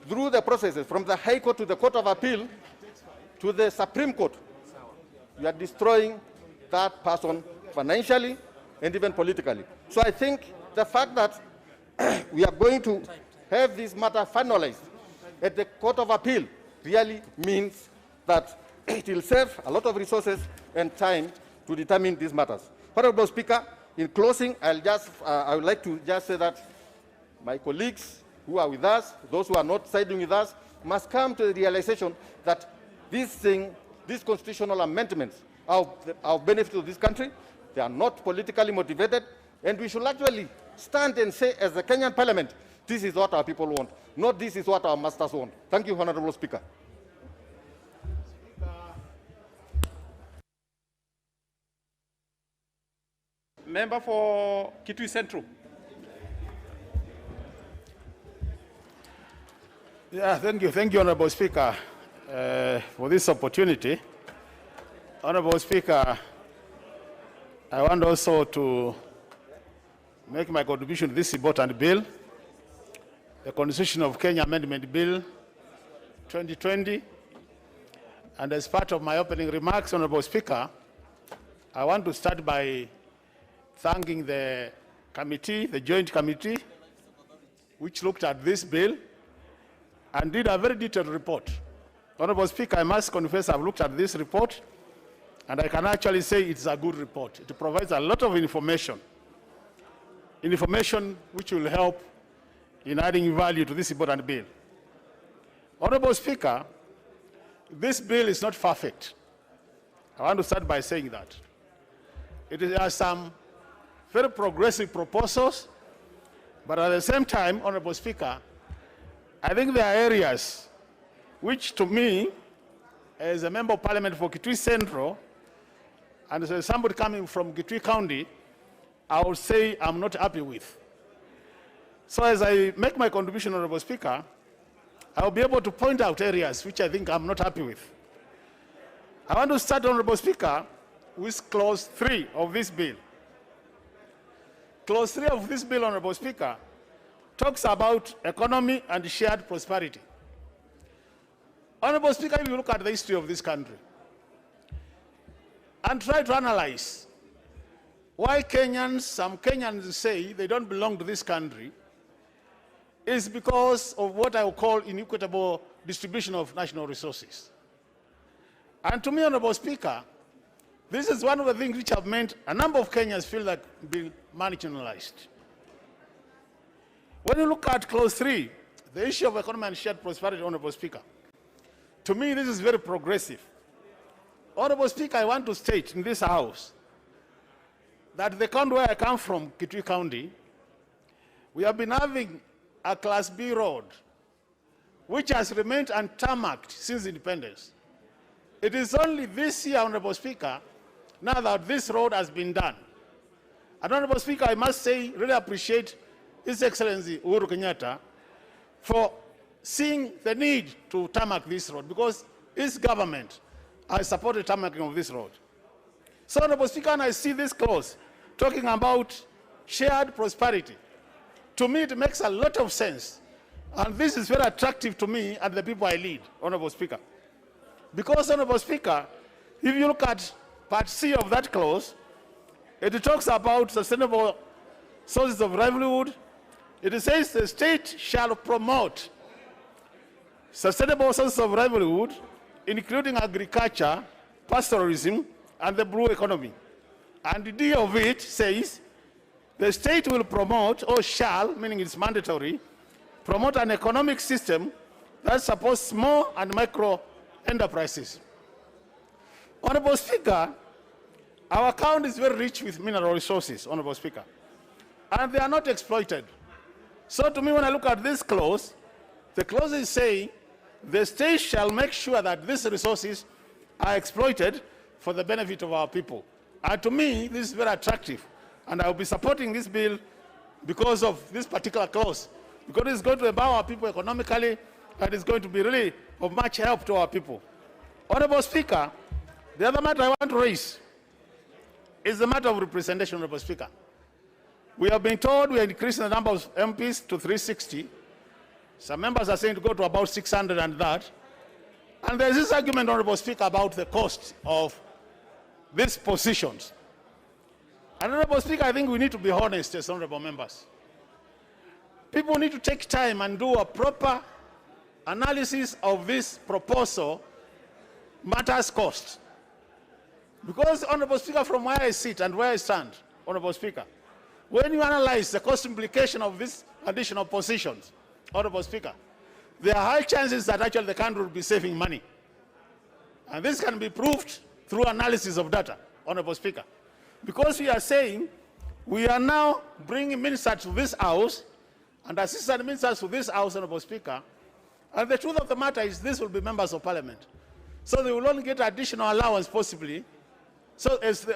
through the processes from the High Court to the Court of Appeal to the Supreme Court, you are destroying that person financially and even politically. So I think the fact that we are going to have this matter finalized at the Court of Appeal really means that it will save a lot of resources and time to determine these matters. Honorable Speaker, in closing, I would like to just say that my colleagues who are with us, those who are not siding with us, must come to the realization that these constitutional amendments are of benefit to this country. They are not politically motivated, and we should actually stand and say, as the Kenyan Parliament, this is what our people want, not this is what our masters want. Thank you, Honorable Speaker. Member for Kitui Central. Yeah, thank you, Honorable Speaker, for this opportunity. Honorable Speaker, I want also to make my contribution to this important bill, the Constitution of Kenya Amendment Bill 2020. And as part of my opening remarks, Honorable Speaker, I want to start by thanking the committee, the joint committee, which looked at this bill and did a very detailed report. Honorable Speaker, I must confess I've looked at this report, and I can actually say it's a good report. It provides a lot of information which will help in adding value to this important bill. Honorable Speaker, this bill is not perfect. I want to start by saying that. It has some very progressive proposals, but at the same time, Honorable Speaker, I think there are areas which, to me, as a member of Parliament for Kitui Central, and as somebody coming from Kitui County, I would say I'm not happy with. So as I make my contribution, Honorable Speaker, I'll be able to point out areas which I think I'm not happy with. I want to start, Honorable Speaker, with Clause 3 of this bill. Clause 3 of this bill, Honorable Speaker, talks about economy and shared prosperity. Honorable Speaker, if you look at the history of this country and try to analyze why some Kenyans say they don't belong to this country, is because of what I would call inequitable distribution of national resources. And to me, Honorable Speaker, this is one of the things which have meant a number of Kenyans feel like being marginalized. When you look at Clause 3, the issue of economy and shared prosperity, Honorable Speaker, to me, this is very progressive. Honorable Speaker, I want to state in this House that the county where I come from, Kitui County, we have been having a Class B road, which has remained untarmacked since independence. It is only this year, Honorable Speaker, now that this road has been done. And Honorable Speaker, I must say, really appreciate His Excellency Uhuru Kenyatta for seeing the need to tarmac this road, because his government has supported tarmacking of this road. So, Honorable Speaker, and I see this clause talking about shared prosperity. To me, it makes a lot of sense. And this is very attractive to me and the people I lead, Honorable Speaker. Because, Honorable Speaker, if you look at Part C of that clause, it talks about sustainable sources of livelihood. It says the state shall promote sustainable sources of livelihood, including agriculture, pastoralism, and the blue economy. And the D of it says the state will promote, or shall, meaning it's mandatory, promote an economic system that supports small and micro enterprises. Honorable Speaker, our county is very rich with mineral resources, Honorable Speaker, and they are not exploited. So to me, when I look at this clause, the clause is saying the state shall make sure that these resources are exploited for the benefit of our people. And to me, this is very attractive, and I will be supporting this bill because of this particular clause, because it's going to empower our people economically, and it's going to be really of much help to our people. Honorable Speaker, the other matter I want to raise is the matter of representation, Honorable Speaker. We have been told we are increasing the number of MPs to 360. Some members are saying to go to about 600 and that. And there's this argument, Honorable Speaker, about the cost of these positions. And Honorable Speaker, I think we need to be honest as honorable members. People need to take time and do a proper analysis of this proposal matters cost. Because, Honorable Speaker, from where I sit and where I stand, Honorable Speaker, when you analyze the cost implication of these additional positions, Honorable Speaker, there are high chances that actually the country will be saving money. And this can be proved through analysis of data, Honorable Speaker. Because we are saying we are now bringing ministers to this House and assistant ministers to this House, Honorable Speaker, and the truth of the matter is this will be members of Parliament. So they will only get additional allowance possibly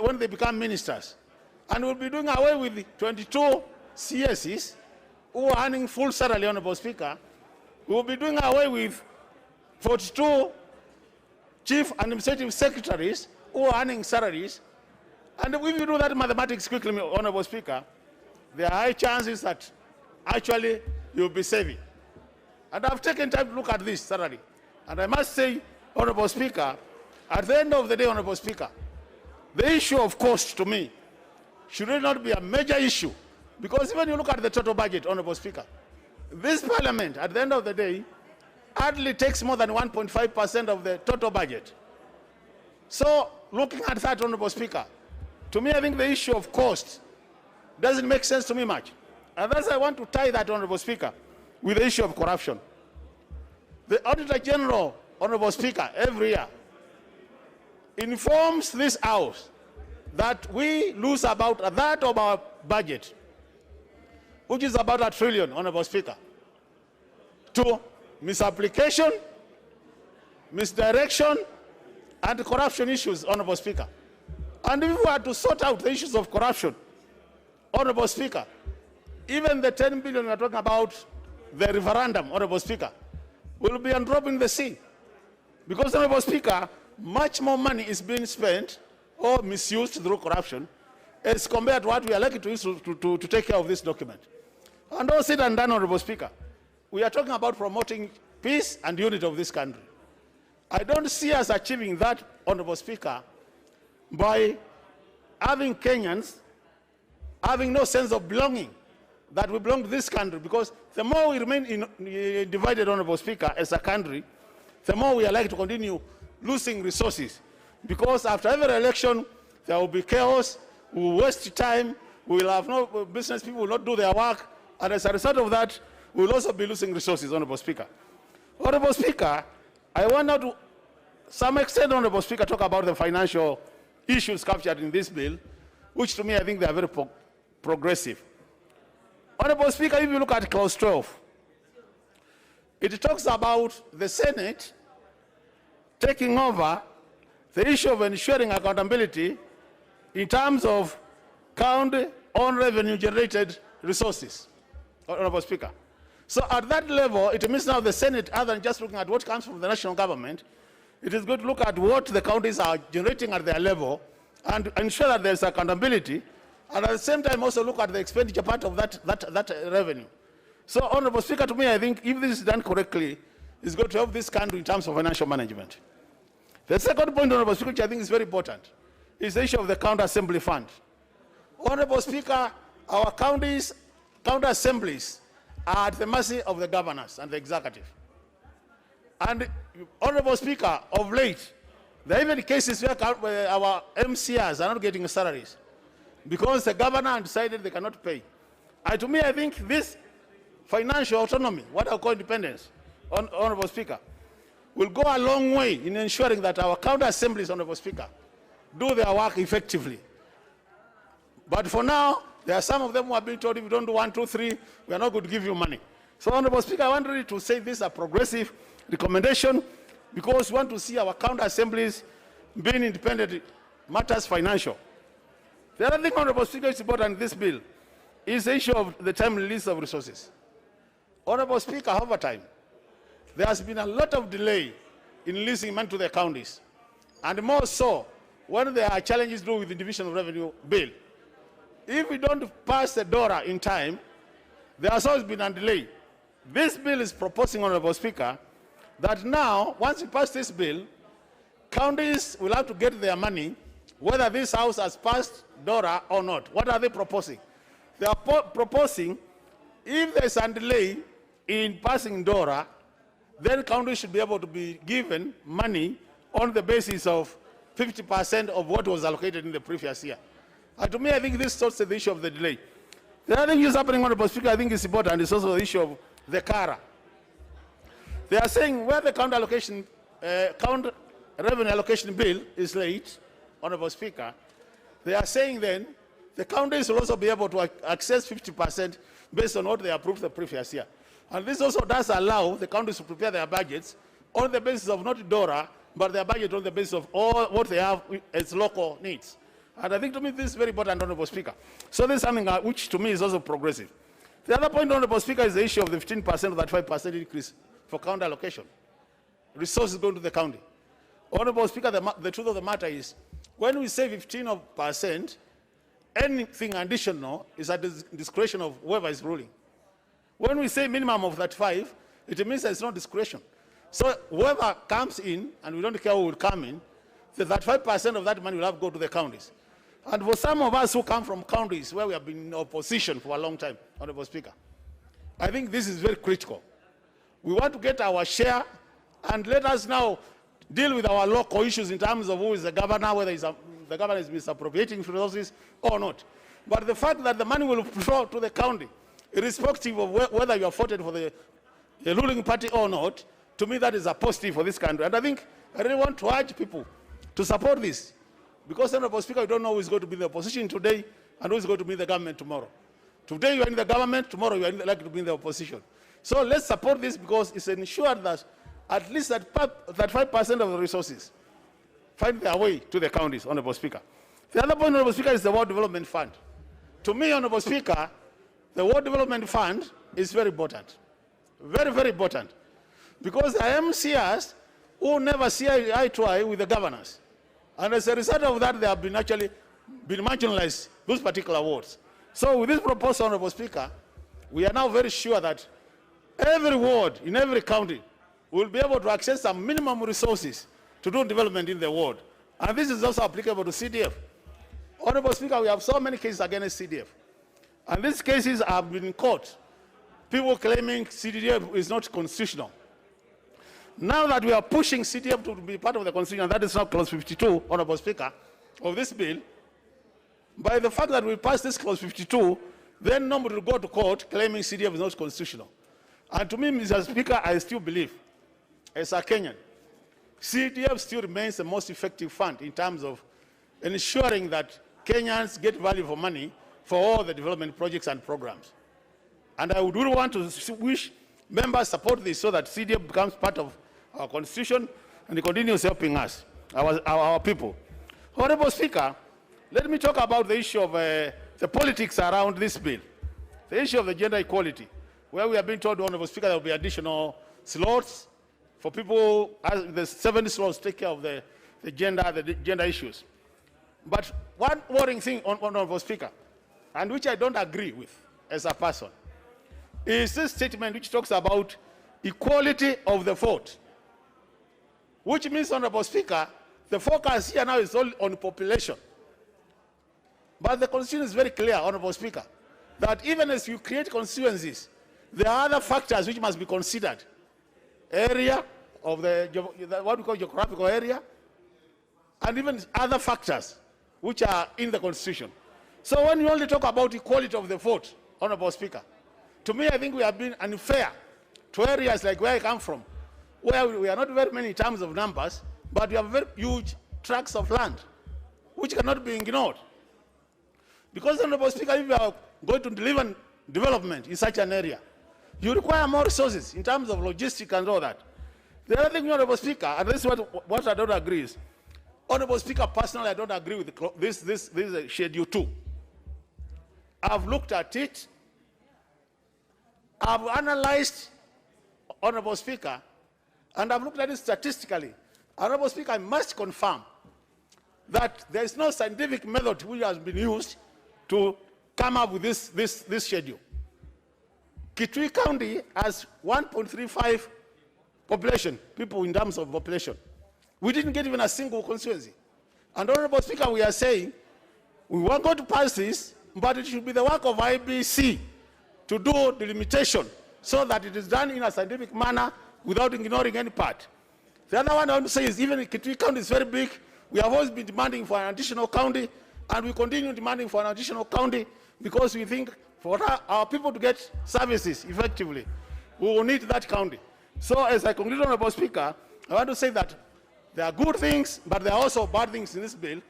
when they become ministers. And we'll be doing away with the 22 CSs who are earning full salary, Honorable Speaker. We'll be doing away with 42 chief administrative secretaries who are earning salaries. And if you do that mathematics quickly, Honorable Speaker, there are high chances that actually you'll be saving. And I've taken time to look at this thoroughly. And I must say, Honorable Speaker, at the end of the day, Honorable Speaker, the issue of cost to me should really not be a major issue. Because when you look at the total budget, Honorable Speaker, this Parliament, at the end of the day, hardly takes more than 1.5% of the total budget. So, looking at that, Honorable Speaker, to me, I think the issue of cost doesn't make sense to me much. And thus I want to tie that, Honorable Speaker, with the issue of corruption. The Auditor General, Honorable Speaker, every year informs this House that we lose about a third of our budget, which is about $1 trillion, Honorable Speaker, to misapplication, misdirection, and corruption issues, Honorable Speaker. And if we were to sort out the issues of corruption, Honorable Speaker, even the 10 billion we are talking about, the referendum, Honorable Speaker, will be a drop in the sea. Because, Honorable Speaker, much more money is being spent or misused through corruption as compared to what we are likely to use to take care of this document. And all said and done, Honorable Speaker, we are talking about promoting peace and unity of this country. I don't see us achieving that, Honorable Speaker, by having Kenyans having no sense of belonging, that we belong to this country, because the more we remain divided, Honorable Speaker, as a country, the more we are likely to continue losing resources. Because after every election, there will be chaos, we will waste time, we will have no business, people will not do their work, and as a result of that, we will also be losing resources, Honorable Speaker. Honorable Speaker, I want now to some extent, Honorable Speaker, talk about the financial issues captured in this bill, which to me I think they are very progressive. Honorable Speaker, if you look at clause 12, it talks about the Senate taking over the issue of ensuring accountability in terms of count on revenue generated resources, Honorable Speaker. So at that level, it means now the Senate, other than just looking at what comes from the national government, it is good to look at what the counties are generating at their level and ensure that there's accountability, and at the same time also look at the expenditure part of that revenue. So, Honorable Speaker, to me, I think if this is done correctly, it's going to help this country in terms of financial management. The second point, Honorable Speaker, which I think is very important, is the issue of the county assembly fund. Honorable Speaker, our county assemblies are at the mercy of the governors and the executive. And, Honorable Speaker, of late, there are even cases where our MCRs are not getting salaries because the governor decided they cannot pay. And to me, I think this financial autonomy, what I call independence, Honorable Speaker, will go a long way in ensuring that our county assemblies, Honorable Speaker, do their work effectively. But for now, there are some of them who have been told if you don't do 1, 2, 3, we are not going to give you money. So, Honorable Speaker, I want really to say this is a progressive recommendation because we want to see our county assemblies being independent matters financial. The other thing, Honorable Speaker, is important in this bill is the issue of the time release of resources. Honorable Speaker, over time, there has been a lot of delay in releasing money to the counties, and more so when there are challenges to do with the division of revenue bill. If we don't pass the DORA in time, there has always been a delay. This bill is proposing, Honorable Speaker, that now, once we pass this bill, counties will have to get their money, whether this House has passed DORA or not. What are they proposing? They are proposing, if there is a delay in passing DORA, then counties should be able to be given money on the basis of 50% of what was allocated in the previous year. And to me, I think this sorts the issue of the delay. The other thing is happening, Honorable Speaker, I think is important, is also the issue of the CARA. They are saying where the county revenue allocation bill is late, Honorable Speaker, they are saying then the counties will also be able to access 50% based on what they approved the previous year. And this also does allow the counties to prepare their budgets on the basis of not DORA, but their budget on the basis of all what they have as local needs. And I think to me this is very important, Honorable Speaker. So this is something which to me is also progressive. The other point, Honorable Speaker, is the issue of the 15% of that 5% increase for county allocation. Resources going to the county. Honorable Speaker, the truth of the matter is, When we say 15%, anything additional is at the discretion of whoever is ruling. When we say minimum of 35, it means there's no discretion. So whoever comes in, and we don't care who will come in, the 35% of that money will have to go to the counties. And for some of us who come from counties where we have been in opposition for a long time, Honorable Speaker, I think this is very critical. We want to get our share, and let us now deal with our local issues in terms of who is the governor, whether the governor is misappropriating resources or not. But the fact that the money will flow to the county, irrespective of whether you are voted for the ruling party or not, to me that is a positive for this country. And I think I really want to urge people to support this. Because, Honorable Speaker, we don't know who is going to be in the opposition today and who is going to be in the government tomorrow. Today you are in the government, tomorrow you are likely to be in the opposition. So let's support this because it's ensured that at least that 5% of the resources find their way to the counties, Honorable Speaker. The other point, Honorable Speaker, is the World Development Fund. To me, Honorable Speaker, the World Development Fund is very important. Very, very important. Because the MCRs who never see eye to eye with the governors. And as a result of that, they have been actually marginalized, those particular wards. So with this proposal, Honorable Speaker, we are now very sure that every ward in every county will be able to access some minimum resources to do development in the ward. And this is also applicable to CDF. Honorable Speaker, we have so many cases against CDF. And these cases have been in court. People claiming CDF is not constitutional. Now that we are pushing CDF to be part of the Constitution, and that is now clause 52, Honorable Speaker, of this bill, by the fact that we pass this clause 52, then nobody will go to court claiming CDF is not constitutional. And to me, Mr. Speaker, I still believe, as a Kenyan, CDF still remains the most effective fund in terms of ensuring that Kenyans get value for money for all the development projects and programs. And I would really want to wish members support this so that CDF becomes part of our constitution and it continues helping us, our people. Honorable Speaker, let me talk about the issue of the politics around this bill. The issue of the gender equality, where we have been told, Honorable Speaker, there will be additional slots for people, the 7 slots take care of the gender issues. But one worrying thing, Honorable Speaker, and which I don't agree with as a person, is this statement which talks about equality of the vote. Which means, Honorable Speaker, the focus here now is all on population. But the Constitution is very clear, Honorable Speaker, that even as you create constituencies, there are other factors which must be considered. Area of what we call geographical area, and even other factors which are in the Constitution. So when you only talk about equality of the vote, Honorable Speaker, to me, I think we have been unfair to areas like where I come from, where we are not very many in terms of numbers, but we have very huge tracts of land, which cannot be ignored. Because, Honorable Speaker, if you are going to deliver development in such an area, you require more resources in terms of logistics and all that. The other thing, Honorable Speaker, and this is what I don't agree is, Honorable Speaker, personally, I don't agree with this Schedule 2. I've looked at it. I've analyzed, Honorable Speaker, and I've looked at it statistically. Honorable Speaker, I must confirm that there is no scientific method which has been used to come up with this schedule. Kitui County has 1.35 population, people in terms of population. We didn't get even a single constituency. And Honorable Speaker, we are saying we want to pass this, but it should be the work of IBC to do delimitation so that it is done in a scientific manner without ignoring any part. The other one I want to say is even Kitui County is very big. We have always been demanding for an additional county, and we continue demanding for an additional county because we think for our people to get services effectively, we will need that county. So as I conclude, Honorable Speaker, I want to say that there are good things, but there are also bad things in this bill.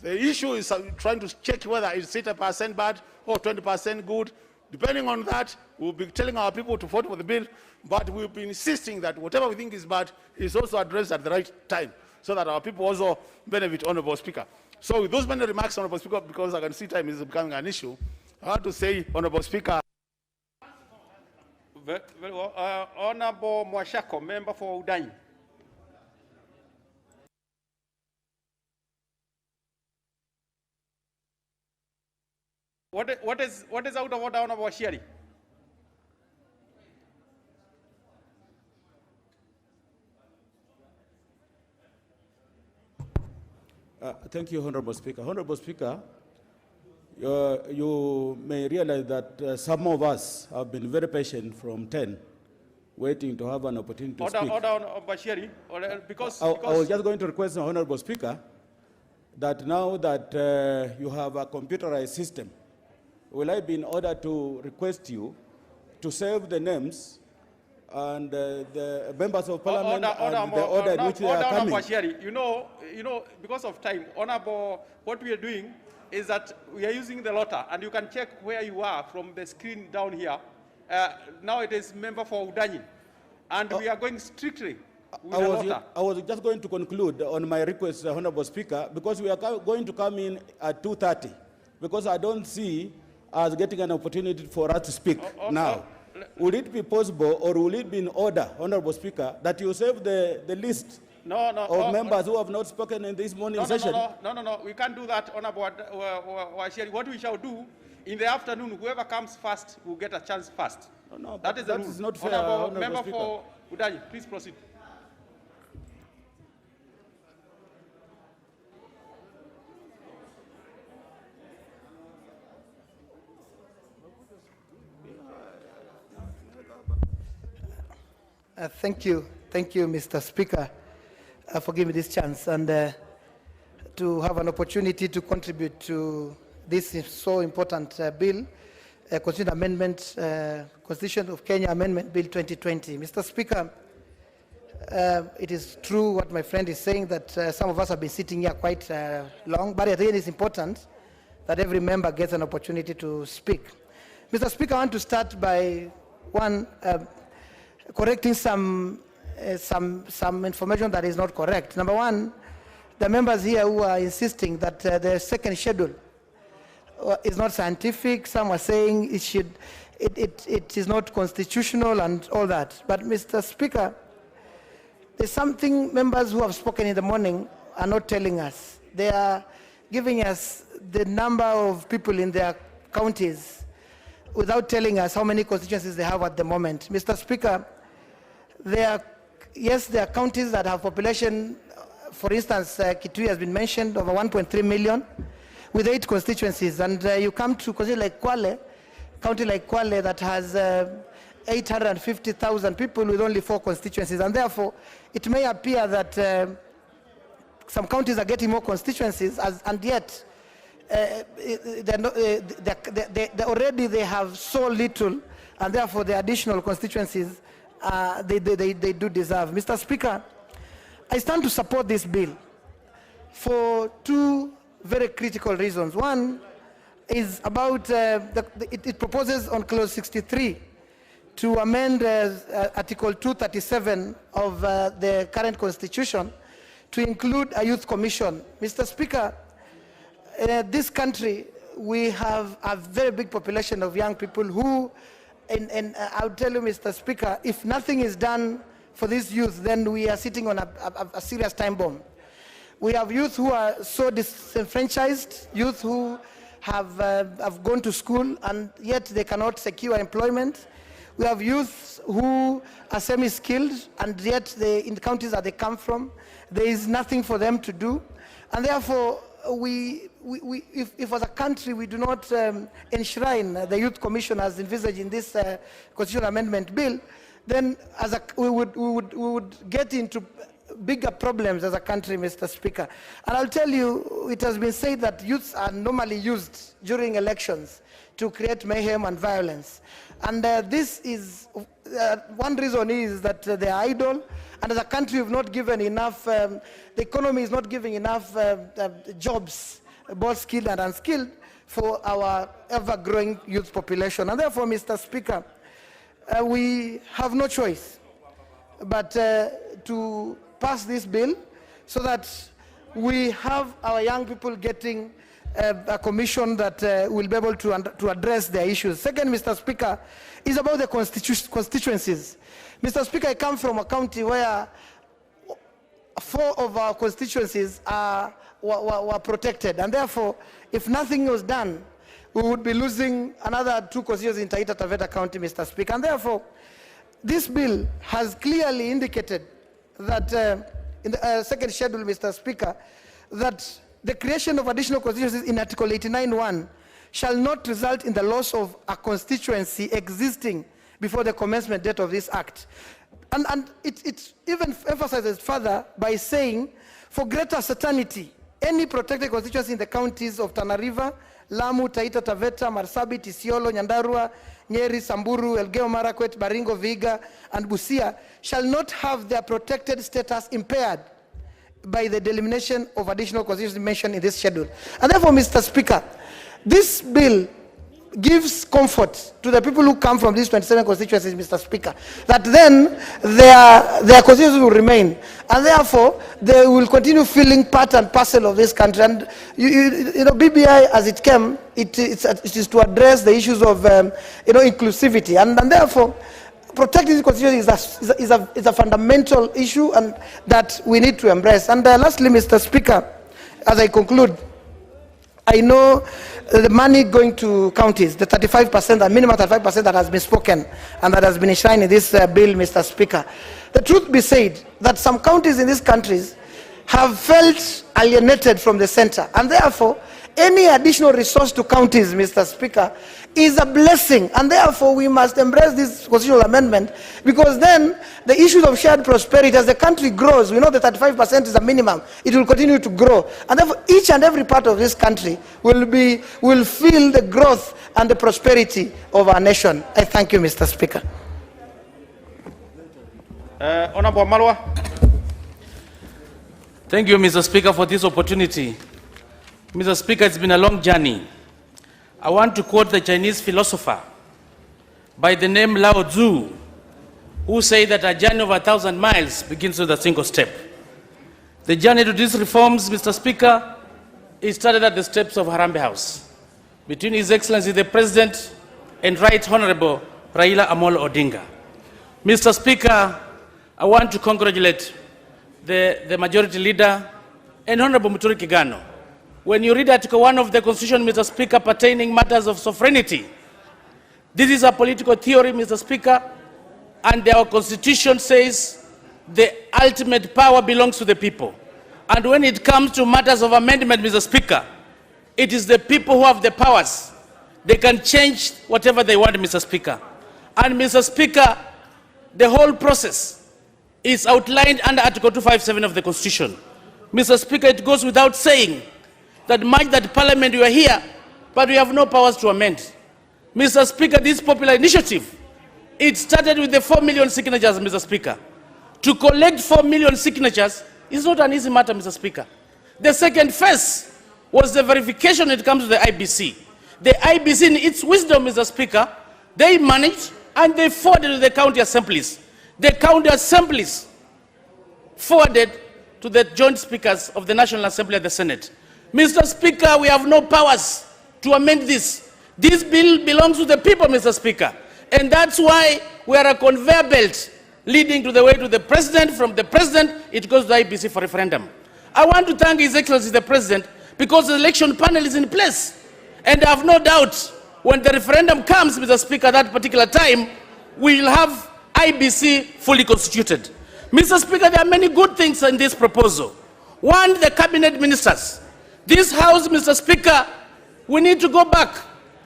The issue is trying to check whether it's 80% bad or 20% good. Depending on that, we'll be telling our people to vote for the bill, but we'll be insisting that whatever we think is bad is also addressed at the right time, so that our people also benefit, Honorable Speaker. So with those many remarks, Honorable Speaker, because I can see time is becoming an issue, I want to say, Honorable Speaker. Very well. Honorable Mwashako, member for Udanyi. What is out of order, Honorable Washiri? Thank you, Honorable Speaker. Honorable Speaker, you may realize that some of us have been very patient from 10, waiting to have an opportunity to speak. Order, Bashiri, because I was just going to request the Honorable Speaker that now that you have a computerized system, will I be in order to request you to save the names and the members of Parliament and the order in which they are coming? Bashiri, you know, because of time, Honorable, what we are doing is that we are using the lotter, and you can check where you are from the screen down here. Now it is member for Udanyi, and we are going strictly with the lotter. I was just going to conclude on my request, Honorable Speaker, because we are going to come in at 2:30, because I don't see us getting an opportunity for us to speak now. Would it be possible, or will it be in order, Honorable Speaker, that you save the list of members who have not spoken in this morning session? No, we can't do that, Honorable Washiri. What we shall do, in the afternoon, whoever comes first will get a chance first. No, that is the rule. Is not fair, Honorable Honorable Member Speaker. for Udanyi, please proceed. Thank you, Mr. Speaker, for giving me this chance and to have an opportunity to contribute to this so important bill, Constitution Amendment, Constitution of Kenya Amendment Bill 2020. Mr. Speaker, it is true what my friend is saying that some of us have been sitting here quite long, but I think it is important that every member gets an opportunity to speak. Mr. Speaker, I want to start by correcting some information that is not correct. Number one, the members here who are insisting that the second schedule is not scientific. Some are saying it is not constitutional and all that. But Mr. Speaker, there's something members who have spoken in the morning are not telling us. They are giving us the number of people in their counties without telling us how many constituencies they have at the moment. Mr. Speaker, there are counties that have population, for instance, Kitui has been mentioned, over 1.3 million, with 8 constituencies. And you come to county like Kwale that has 850,000 people with only 4 constituencies. And therefore, it may appear that some counties are getting more constituencies, and yet already they have so little, and therefore the additional constituencies they do deserve. Mr. Speaker, I stand to support this bill for 2 very critical reasons. One is about, it proposes on clause 63 to amend Article 237 of the current constitution to include a youth commission. Mr. Speaker, in this country, we have a very big population of young people who, and I'll tell you, Mr. Speaker, if nothing is done for this youth, then we are sitting on a serious time bomb. We have youth who are so disenfranchised, youth who have gone to school and yet they cannot secure employment. We have youth who are semi-skilled and yet in the counties that they come from, there is nothing for them to do. And therefore, if as a country we do not enshrine the Youth Commission as envisaged in this constitutional amendment bill, then we would get into bigger problems as a country, Mr. Speaker. And I'll tell you, it has been said that youths are normally used during elections to create mayhem and violence. And this is, one reason is that they are idle, and as a country we've not given enough, the economy is not giving enough jobs, both skilled and unskilled, for our ever-growing youth population. And therefore, Mr. Speaker, we have no choice but to pass this bill so that we have our young people getting a commission that will be able to address their issues. Second, Mr. Speaker, is about the constituencies. Mr. Speaker, I come from a county where 4 of our constituencies were protected, and therefore, if nothing was done, we would be losing another 2 constituencies in Taita Taveta County, Mr. Speaker. And therefore, this bill has clearly indicated that in the second schedule, Mr. Speaker, that the creation of additional constituencies in Article 89(1) shall not result in the loss of a constituency existing before the commencement date of this act. And it even emphasizes further by saying, for greater certainty, any protected constituency in the counties of Tana River, Lamu, Taita Taveta, Marsabit, Isiolo, Nyandarua, Nyeri, Samburu, Elgeyo Marakwet, Baringo, Vihiga, and Busia shall not have their protected status impaired by the delimitation of additional constituencies mentioned in this schedule. And therefore, Mr. Speaker, this bill gives comfort to the people who come from these 27 constituencies, Mr. Speaker, that then their constituencies will remain, and therefore they will continue feeling part and parcel of this country. And you know, BBI, as it came, it is to address the issues of inclusivity, and therefore protecting this constituency is a fundamental issue, and that we need to embrace. And lastly, Mr. Speaker, as I conclude, I know the money going to counties, the 35%, the minimum 35% that has been spoken and that has been enshrined in this bill, Mr. Speaker. The truth be said, that some counties in these countries have felt alienated from the center, and therefore any additional resource to counties, Mr. Speaker, is a blessing, and therefore we must embrace this constitutional amendment, because then the issues of shared prosperity, as the country grows, we know that 35% is a minimum, it will continue to grow, and therefore each and every part of this country will feel the growth and the prosperity of our nation. I thank you, Mr. Speaker. Honorable Malwa. Thank you, Mr. Speaker, for this opportunity. Mr. Speaker, it's been a long journey. I want to quote the Chinese philosopher by the name Lao Tzu, who said that a journey of 1,000 miles begins with a single step. The journey to these reforms, Mr. Speaker, it started at the steps of Harambee House, between His Excellency the President and Right Honorable Raila Amolo Odinga. Mr. Speaker, I want to congratulate the Majority Leader and Honorable Muturi Kigano. When you read Article 1 of the Constitution, Mr. Speaker, pertaining matters of sovereignty, this is a political theory, Mr. Speaker, and our Constitution says the ultimate power belongs to the people. And when it comes to matters of amendment, Mr. Speaker, it is the people who have the powers. They can change whatever they want, Mr. Speaker. And Mr. Speaker, the whole process is outlined under Article 257 of the Constitution. Mr. Speaker, it goes without saying that much that Parliament, we are here, but we have no powers to amend. Mr. Speaker, this popular initiative, it started with the 4 million signatures, Mr. Speaker. To collect 4 million signatures is not an easy matter, Mr. Speaker. The second phase was the verification when it comes to the IBC. The IBC, in its wisdom, Mr. Speaker, they managed and they forwarded to the county assemblies. The county assemblies forwarded to the joint speakers of the National Assembly and the Senate. Mr. Speaker, we have no powers to amend this. This bill belongs to the people, Mr. Speaker. And that's why we are a conveyor belt leading to the way to the President. From the President, it goes to the IBC for referendum. I want to thank His Excellency the President, because the election panel is in place. And I have no doubt when the referendum comes, Mr. Speaker, that particular time, we will have IBC fully constituted. Mr. Speaker, there are many good things in this proposal. One, the cabinet ministers. This House, Mr. Speaker, we need to go back,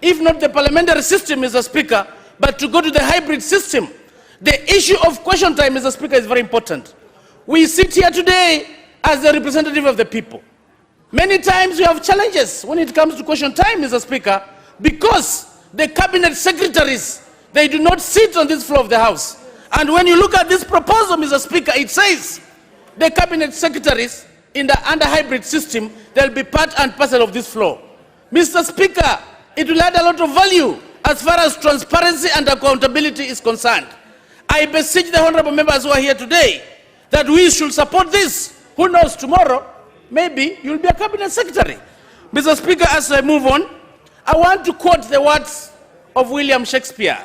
if not the parliamentary system, Mr. Speaker, but to go to the hybrid system. The issue of question time, Mr. Speaker, is very important. We sit here today as the representative of the people. Many times we have challenges when it comes to question time, Mr. Speaker, because the cabinet secretaries, they do not sit on this floor of the House. And when you look at this proposal, Mr. Speaker, it says the cabinet secretaries under hybrid system, they'll be part and parcel of this floor. Mr. Speaker, it will add a lot of value as far as transparency and accountability is concerned. I beseech the honorable members who are here today that we should support this. Who knows, tomorrow, maybe you'll be a cabinet secretary. Mr. Speaker, as I move on, I want to quote the words of William Shakespeare.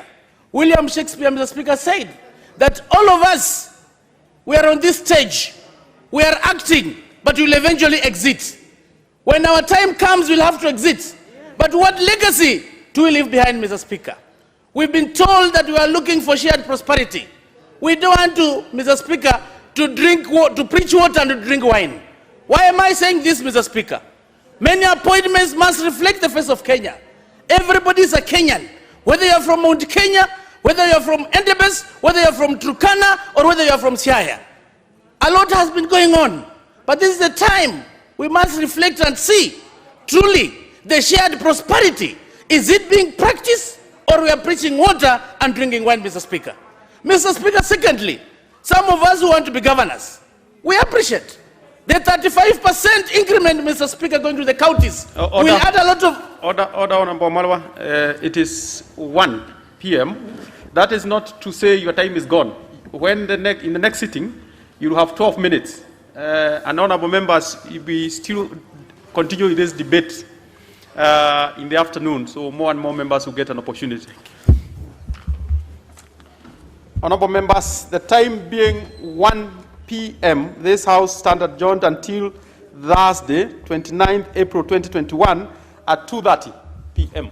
William Shakespeare, Mr. Speaker, said that all of us, we are on this stage, we are acting, but we'll eventually exit. When our time comes, we'll have to exit. But what legacy do we leave behind, Mr. Speaker? We've been told that we are looking for shared prosperity. We don't want to, Mr. Speaker, to preach water and to drink wine. Why am I saying this, Mr. Speaker? Many appointments must reflect the face of Kenya. Everybody is a Kenyan, whether you're from Mount Kenya, whether you're from Endebess, whether you're from Turkana, or whether you're from Siaya. A lot has been going on, but this is the time we must reflect and see, truly, the shared prosperity. Is it being practiced, or we are preaching water and drinking wine, Mr. Speaker? Mr. Speaker, secondly, some of us who want to be governors, we appreciate the 35% increment, Mr. Speaker, going to the counties. Will add a lot of... Order, Honorable Malwa. It is 1 p.m. That is not to say your time is gone. When in the next sitting, you'll have 12 minutes. And honorable members, we still continue this debate in the afternoon, so more and more members will get an opportunity. Honorable members, the time being 1 p.m., this House stands adjourned until Thursday, 29th April 2021 at 2:30 p.m.